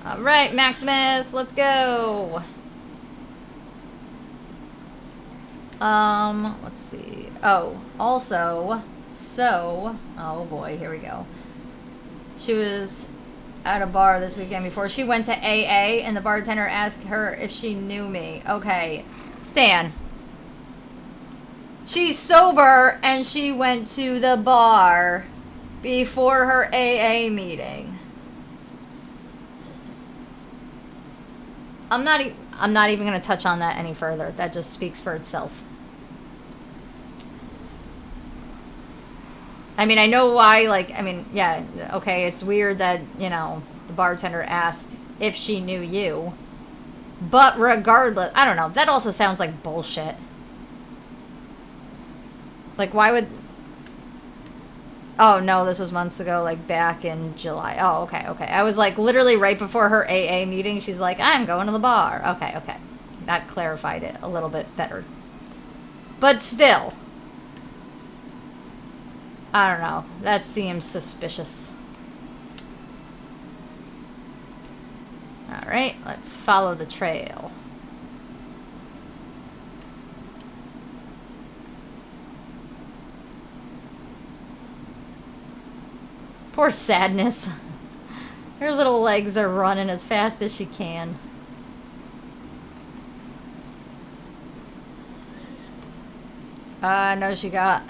Alright, Maximus, let's go! Let's see. Oh, also, oh boy, here we go. She was at a bar this weekend before she went to AA, and the bartender asked her if she knew me. Okay, Stan. She's sober, and she went to the bar before her AA meeting. I'm not even going to touch on that any further. That just speaks for itself. I mean, I know why, like, I mean, yeah, okay, it's weird that, you know, the bartender asked if she knew you. But regardless, I don't know, that also sounds like bullshit. Like, why would... Oh, no, this was months ago, like, back in July. Oh, okay, okay. I was, like, literally right before her AA meeting, she's like, I'm going to the bar. Okay, okay. That clarified it a little bit better. But still. I don't know. That seems suspicious. Alright, let's follow the trail. Poor Sadness. Her little legs are running as fast as she can. No, she got...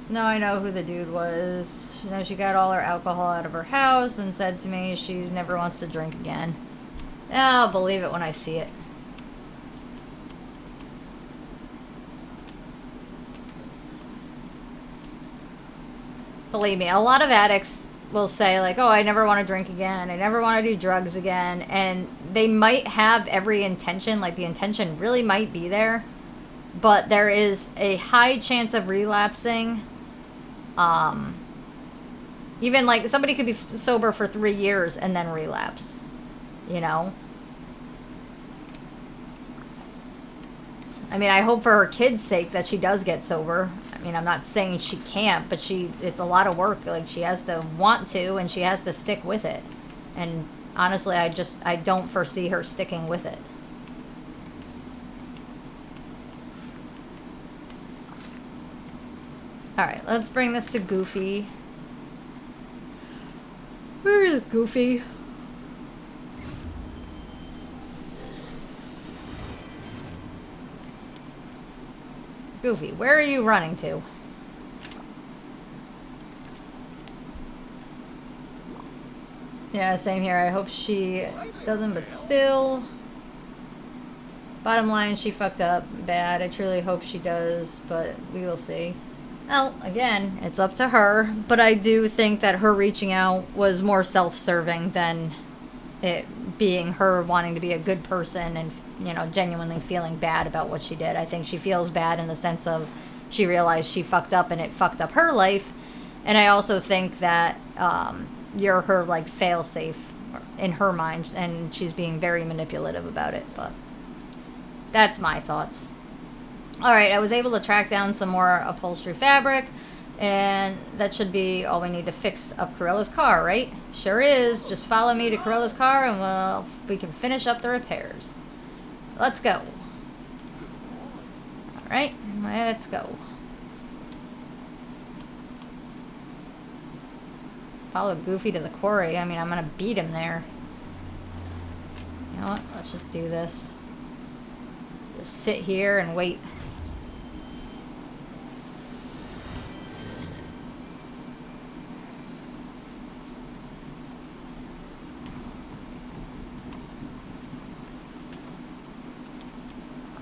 No, I know who the dude was. You know, she got all her alcohol out of her house and said to me she never wants to drink again. I'll believe it when I see it. Believe me, a lot of addicts will say like, oh, I never want to drink again. I never want to do drugs again. And they might have every intention, like the intention really might be there. But there is a high chance of relapsing. Even like somebody could be sober for 3 years and then relapse, you know? I mean, I hope for her kid's sake that she does get sober. I mean, I'm not saying she can't, but it's a lot of work. Like, she has to want to, and she has to stick with it. And honestly, I don't foresee her sticking with it. Alright, let's bring this to Goofy. Where is Goofy? Goofy, where are you running to? Yeah, same here. I hope she doesn't, but still. Bottom line, she fucked up bad. I truly hope she does, but we will see. Well, again, it's up to her, but I do think that her reaching out was more self-serving than it being her wanting to be a good person and, you know, genuinely feeling bad about what she did. I think she feels bad in the sense of she realized she fucked up and it fucked up her life. And I also think that you're her, like, fail-safe in her mind, and she's being very manipulative about it, but that's my thoughts. Alright, I was able to track down some more upholstery fabric, and that should be all we need to fix up Corilla's car, right? Sure is. Just follow me to Corilla's car and we can finish up the repairs. Let's go. Alright, let's go. Follow Goofy to the quarry. I mean, I'm gonna beat him there. You know what? Let's just do this. Just sit here and wait.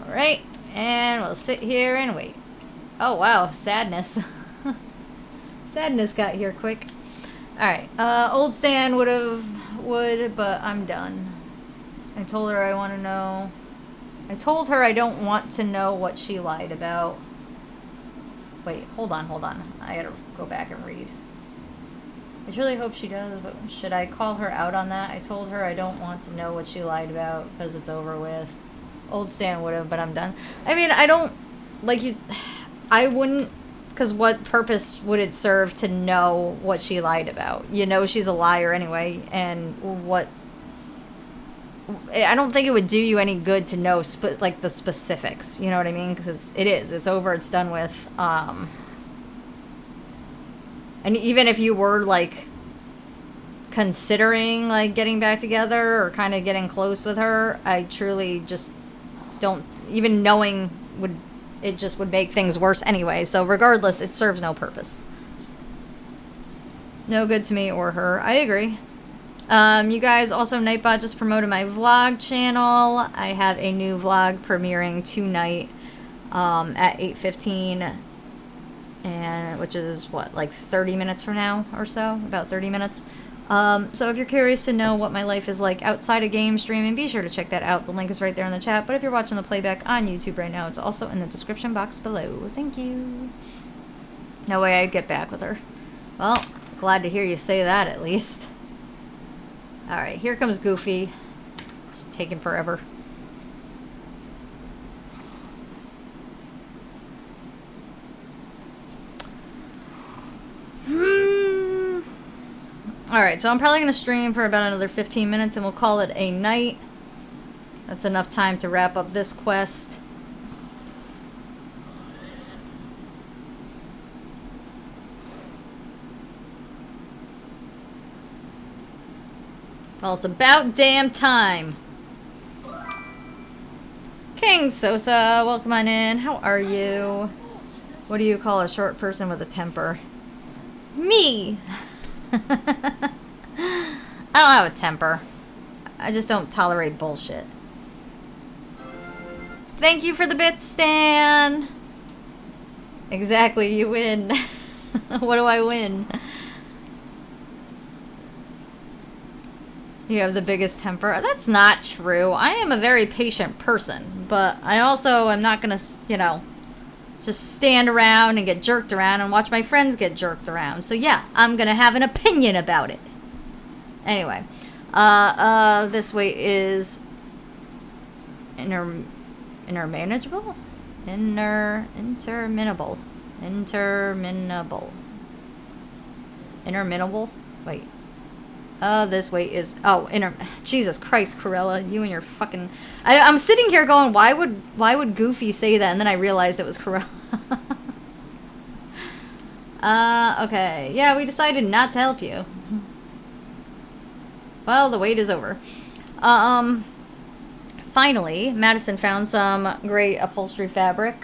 Alright, and we'll sit here and wait. Oh wow, Sadness. Sadness got here quick. Alright, Old Stan would, but I'm done. I told her I want to know. I told her I don't want to know what she lied about. Wait, hold on. I gotta go back and read. I truly hope she does, but should I call her out on that? I told her I don't want to know what she lied about because it's over with. Old Stan would have, but I'm done. I mean, I don't, like you, I wouldn't, because what purpose would it serve to know what she lied about? You know she's a liar anyway, and I don't think it would do you any good to know, like, the specifics, you know what I mean? Because it's over, it's done with, and even if you were, like, considering, like, getting back together or kind of getting close with her, I truly just don't, even knowing it just would make things worse anyway. So regardless, it serves no purpose. No good to me or her. I agree. You guys, also Nightbot just promoted my vlog channel. I have a new vlog premiering tonight at 8:15, and which is what, like 30 minutes from now or so, about 30 minutes. So if you're curious to know what my life is like outside of game streaming, be sure to check that out. The link is right there in the chat. But if you're watching the playback on YouTube right now, it's also in the description box below. Thank you. No way I'd get back with her. Well, glad to hear you say that at least. Alright, here comes Goofy. It's taking forever. Alright, so I'm probably going to stream for about another 15 minutes and we'll call it a night. That's enough time to wrap up this quest. Well, it's about damn time. King Sosa, welcome on in. How are you? What do you call a short person with a temper? Me! I don't have a temper. I just don't tolerate bullshit. Thank you for the bit, Stan! Exactly, you win. What do I win? You have the biggest temper. That's not true. I am a very patient person, but I also am not gonna, you know, just stand around and get jerked around and watch my friends get jerked around. So yeah, I'm gonna have an opinion about it. Anyway, this weight is interminable? Interminable? Wait. This weight is... Oh, Jesus Christ, Corella. You and your fucking... I'm sitting here going, why would Goofy say that? And then I realized it was Corella. Okay. Yeah, we decided not to help you. Well, the wait is over. Finally, Madison found some great upholstery fabric,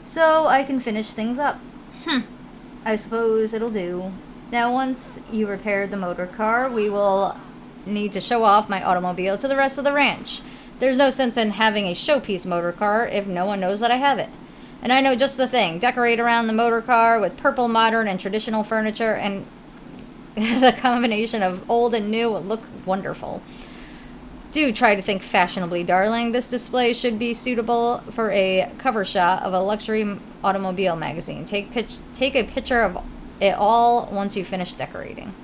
so I can finish things up. I suppose it'll do. Now, once you repair the motor car, we will need to show off my automobile to the rest of the ranch. There's no sense in having a showpiece motor car if no one knows that I have it. And I know just the thing. Decorate around the motor car with purple, modern, and traditional furniture, and the combination of old and new will look wonderful. Do try to think fashionably, darling. This display should be suitable for a cover shot of a luxury automobile magazine. Take a picture of it all once you finish decorating.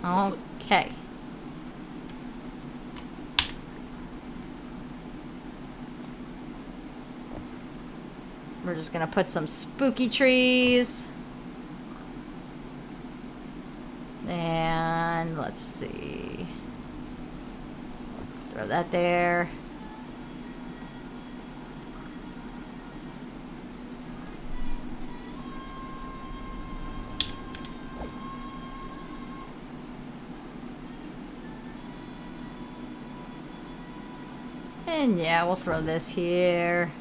Okay. We're just gonna put some spooky trees. And let's see. Let's throw that there. And yeah, we'll throw this here.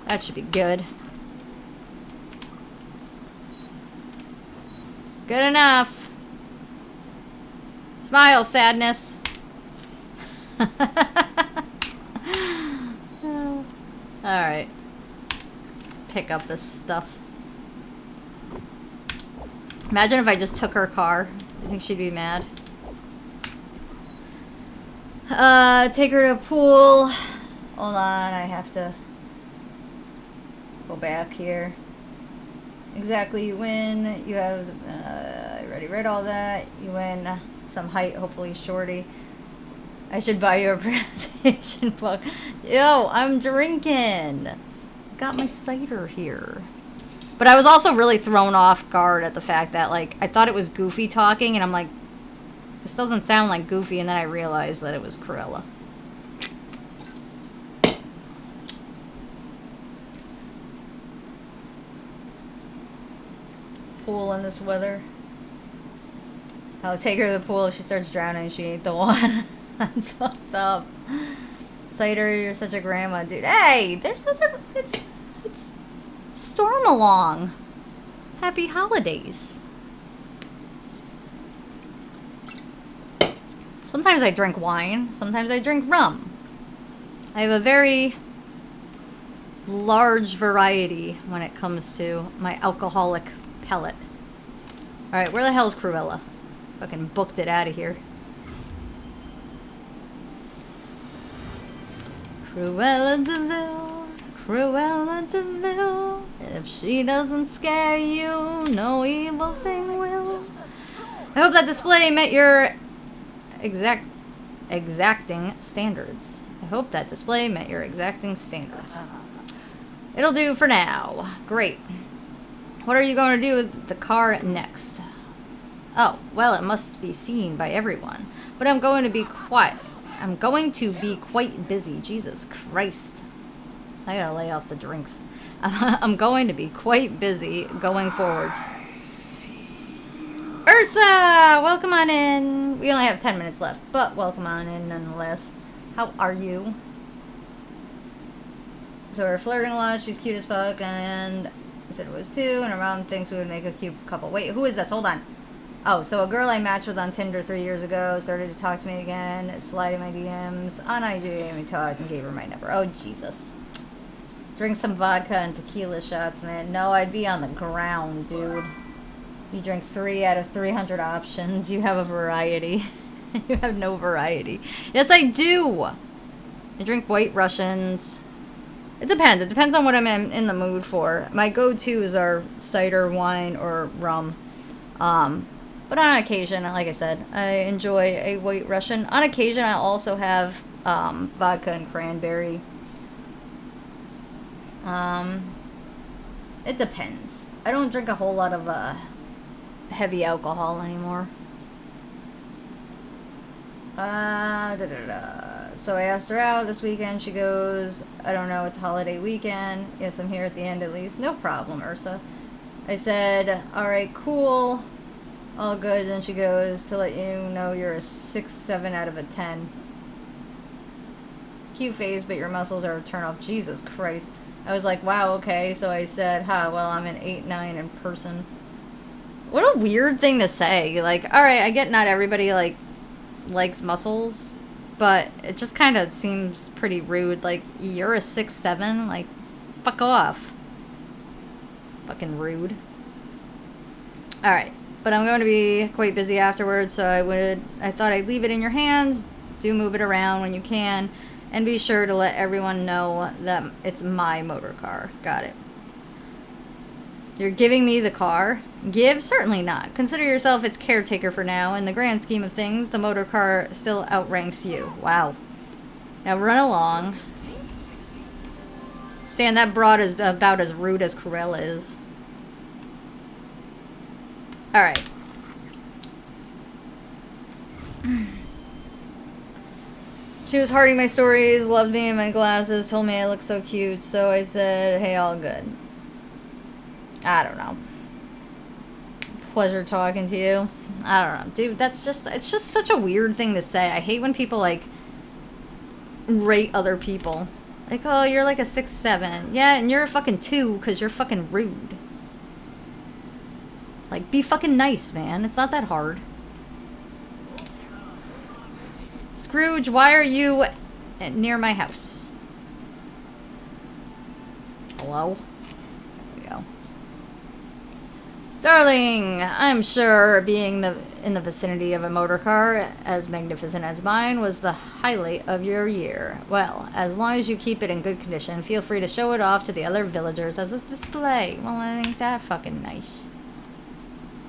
That should be good. Good enough. Smile, sadness. Alright. Pick up this stuff. Imagine if I just took her car. I think she'd be mad. Take her to a pool. Hold on, I have to go back here. Exactly, you win. You have, I already read all that. You win some height, hopefully shorty. I should buy you a pronunciation book. Yo, I'm drinking. Got my cider here. But I was also really thrown off guard at the fact that, like, I thought it was Goofy talking, and I'm like, this doesn't sound like Goofy, and then I realized that it was Corella. Pool in this weather. I'll take her to the pool if she starts drowning. She ain't the one. That's fucked up. Cider, you're such a grandma, dude. Hey, there's nothing. It's storm along. Happy holidays. Sometimes I drink wine. Sometimes I drink rum. I have a very large variety when it comes to my alcoholic palate. Alright, where the hell's Cruella? Fucking booked it out of here. Cruella DeVille, Cruella DeVille. If she doesn't scare you, no evil thing will. I hope that display met your exacting standards. I hope that display met your exacting standards. It'll do for now. Great. What are you going to do with the car next? Oh, well, it must be seen by everyone. But I'm going to be quiet. I'm going to be quite busy. Jesus Christ. I gotta lay off the drinks. I'm going to be quite busy going forwards. Ursa! Welcome on in. We only have 10 minutes left, but welcome on in nonetheless. How are you? So we're flirting a lot. She's cute as fuck, and I said it was 2, and her mom thinks we would make a cute couple. Wait, who is this? Hold on. Oh, so a girl I matched with on Tinder 3 years ago started to talk to me again, sliding my DMs on IG, and we talked and gave her my number. Oh, Jesus. Drink some vodka and tequila shots, man. No, I'd be on the ground, dude. You drink 3 out of 300 options. You have a variety. You have no variety. Yes, I do. I drink White Russians. It depends. It depends on what I'm in the mood for. My go-tos are cider, wine, or rum. But on occasion, like I said, I enjoy a White Russian. On occasion, I also have vodka and cranberry. It depends. I don't drink a whole lot of heavy alcohol anymore. So I asked her out this weekend. She goes, I don't know, it's holiday weekend. Yes, I'm here at the end at least. No problem, Ursa. I said, alright, cool. All good. Then she goes, to let you know you're a 6, 7 out of a 10. Cute face, but your muscles are a turn off. Jesus Christ. I was like, wow, okay. So I said, well, I'm an 8, 9 in person. What a weird thing to say. Like, alright, I get not everybody, like, likes muscles, but it just kind of seems pretty rude. Like, you're a 6, 7? Like, fuck off. It's fucking rude. Alright. But I'm going to be quite busy afterwards, so I thought I'd leave it in your hands. Do move it around when you can. And be sure to let everyone know that it's my motor car. Got it. You're giving me the car? Give? Certainly not. Consider yourself its caretaker for now. In the grand scheme of things, the motor car still outranks you. Wow. Now run along. Stan, that broad is about as rude as Cruella is. Alright. She was hearting my stories, loved me in my glasses, told me I looked so cute, so I said, hey, all good. I don't know. Pleasure talking to you. I don't know. Dude, it's just such a weird thing to say. I hate when people, like, rate other people. Like, oh, you're like a 6, 7. Yeah, and you're a fucking 2 because you're fucking rude. Like, be fucking nice, man. It's not that hard. Scrooge, why are you near my house? Hello? There we go. Darling, I'm sure being in the vicinity of a motor car as magnificent as mine was the highlight of your year. Well, as long as you keep it in good condition, feel free to show it off to the other villagers as a display. Well, ain't that fucking nice.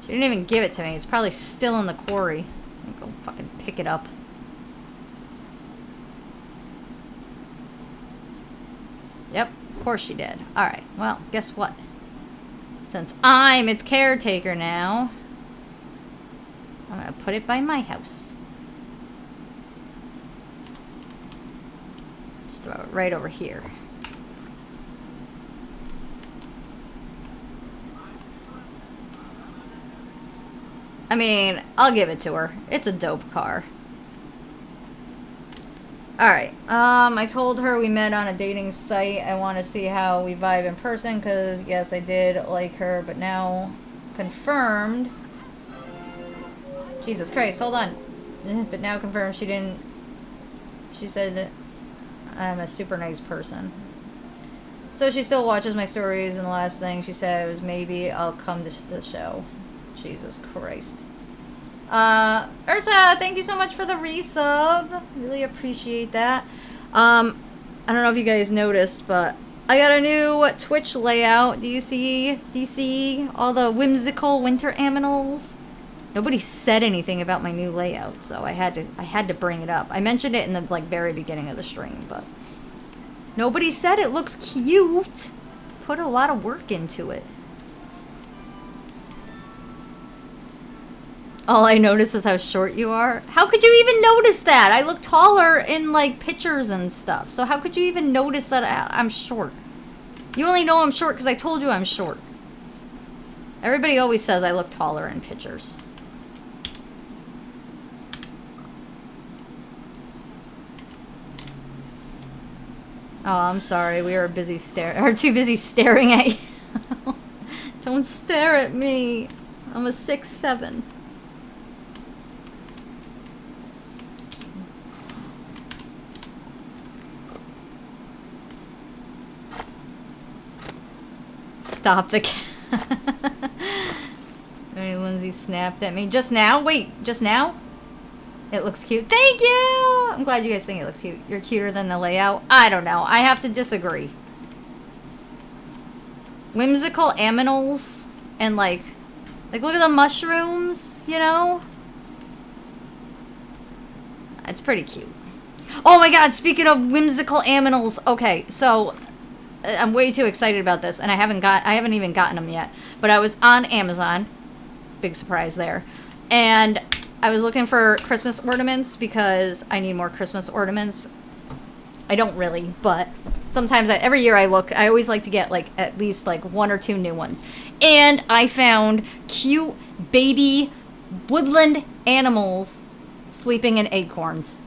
She didn't even give it to me. It's probably still in the quarry. I'll go fucking pick it up. Yep, of course she did. Alright, well, guess what? Since I'm its caretaker now, I'm gonna put it by my house. Just throw it right over here. I mean, I'll give it to her. It's a dope car. Alright, I told her we met on a dating site. I want to see how we vibe in person, because, yes, I did like her, but now confirmed. Jesus Christ, hold on. But now confirmed she didn't. She said I'm a super nice person. So she still watches my stories, and the last thing she said was maybe I'll come to the show. Jesus Christ. Ursa, thank you so much for the resub. Really appreciate that. I don't know if you guys noticed, but I got a new Twitch layout. Do you see all the whimsical winter aminals? Nobody said anything about my new layout, so I had to bring it up. I mentioned it in the very beginning of the stream, but nobody said it looks cute. Put a lot of work into it. All I notice is how short you are. How could you even notice that? I look taller in like pictures and stuff. So how could you even notice that I'm short? You only know I'm short because I told you I'm short. Everybody always says I look taller in pictures. Oh, I'm sorry. We were busy too busy staring at you. Don't stare at me. I'm a 6'7". Stop the cat. Hey, Lindsay snapped at me. Just now? Wait, just now? It looks cute. Thank you! I'm glad you guys think it looks cute. You're cuter than the layout. I don't know. I have to disagree. Whimsical aminals and like look at the mushrooms, you know? It's pretty cute. Oh my god, speaking of whimsical aminals. Okay, so I'm way too excited about this, and I haven't even gotten them yet. But I was on Amazon, big surprise there, and I was looking for Christmas ornaments because I need more Christmas ornaments. I don't really, but sometimes every year I always like to get like at least like 1 or 2 new ones. And I found cute baby woodland animals sleeping in acorns.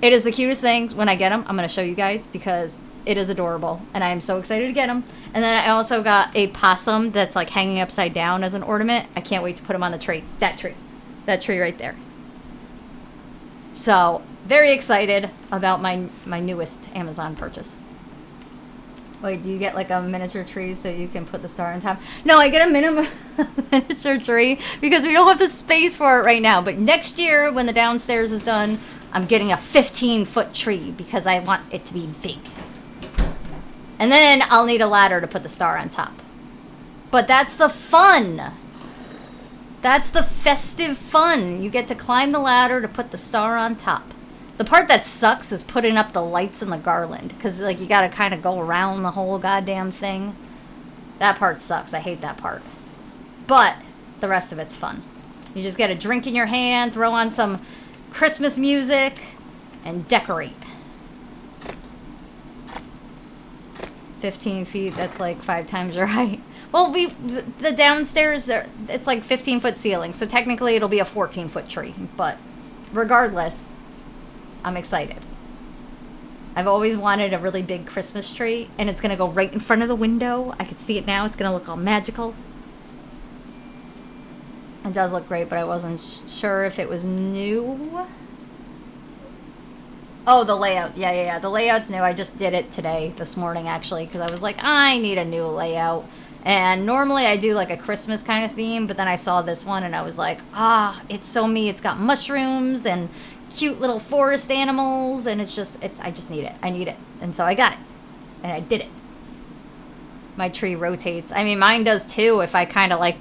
It is the cutest thing. When I get them, I'm going to show you guys because it is adorable, and I am so excited to get them. And then I also got a possum that's like hanging upside down as an ornament. I can't wait to put him on the tree. That tree right there. So very excited about my newest Amazon purchase. Wait, do you get like a miniature tree so you can put the star on top? No, I get a miniature tree because we don't have the space for it right now. But next year, when the downstairs is done, I'm getting a 15-foot tree because I want it to be big. And then I'll need a ladder to put the star on top. But that's the fun. That's the festive fun. You get to climb the ladder to put the star on top. The part that sucks is putting up the lights and the garland. Because like you got to kind of go around the whole goddamn thing. That part sucks. I hate that part. But the rest of it's fun. You just get a drink in your hand, throw on some Christmas music, and decorate. 15 feet, that's like 5 times your height. Well, the downstairs, it's like 15-foot ceiling, so technically it'll be a 14-foot tree. But regardless, I'm excited. I've always wanted a really big Christmas tree, and it's going to go right in front of the window. I can see it now. It's going to look all magical. It does look great, but I wasn't sure if it was new. Oh, the layout. Yeah. The layout's new. I just did it today, this morning, actually, because I was like, I need a new layout. And normally I do like a Christmas kind of theme, but then I saw this one and I was like, it's so me. It's got mushrooms and cute little forest animals, and I just need it. I need it. And so I got it. And I did it. My tree rotates. I mean, mine does too if I kind of like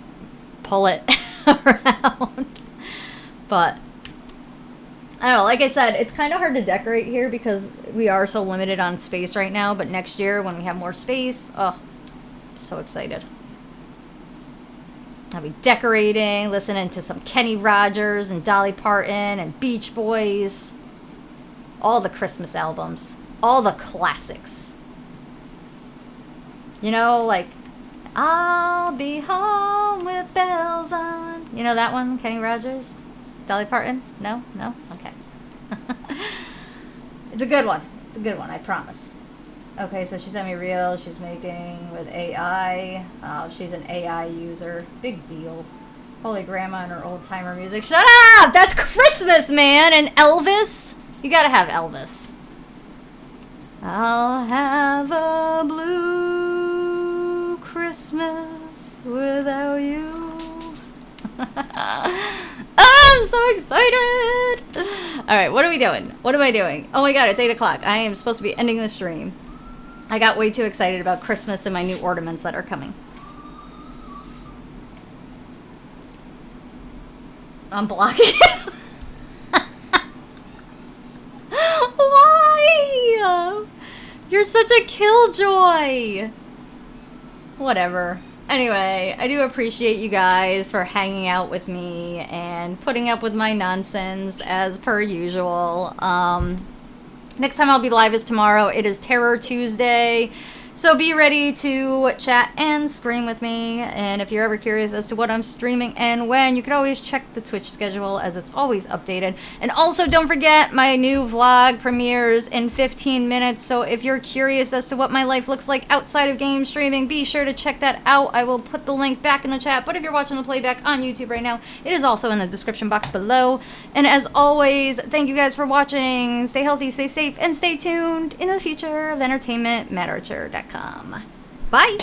pull it around. But I don't know, like I said, it's kind of hard to decorate here because we are so limited on space right now, but next year when we have more space, I'm so excited. I'll be decorating, listening to some Kenny Rogers and Dolly Parton and Beach Boys. All the Christmas albums. All the classics. You know, like, I'll be home with bells on. You know that one, Kenny Rogers? Dolly Parton? No? Okay. It's a good one. It's a good one, I promise. Okay, so she sent me reels she's making with AI. She's an AI user. Big deal. Holy grandma and her old timer music. Shut up! That's Christmas, man! And Elvis? You gotta have Elvis. I'll have a blue Christmas without you. I'm so excited! Alright, what are we doing? What am I doing? Oh my god, it's 8 o'clock. I am supposed to be ending the stream. I got way too excited about Christmas and my new ornaments that are coming. I'm blocking you. Why? You're such a killjoy. Whatever. Anyway, I do appreciate you guys for hanging out with me and putting up with my nonsense as per usual. Next time I'll be live is tomorrow. It is Terror Tuesday. So be ready to chat and scream with me. And if you're ever curious as to what I'm streaming and when, you can always check the Twitch schedule as it's always updated. And also don't forget my new vlog premieres in 15 minutes. So if you're curious as to what my life looks like outside of game streaming, be sure to check that out. I will put the link back in the chat. But if you're watching the playback on YouTube right now, it is also in the description box below. And as always, thank you guys for watching. Stay healthy, stay safe, and stay tuned in the future of entertainment, Bye.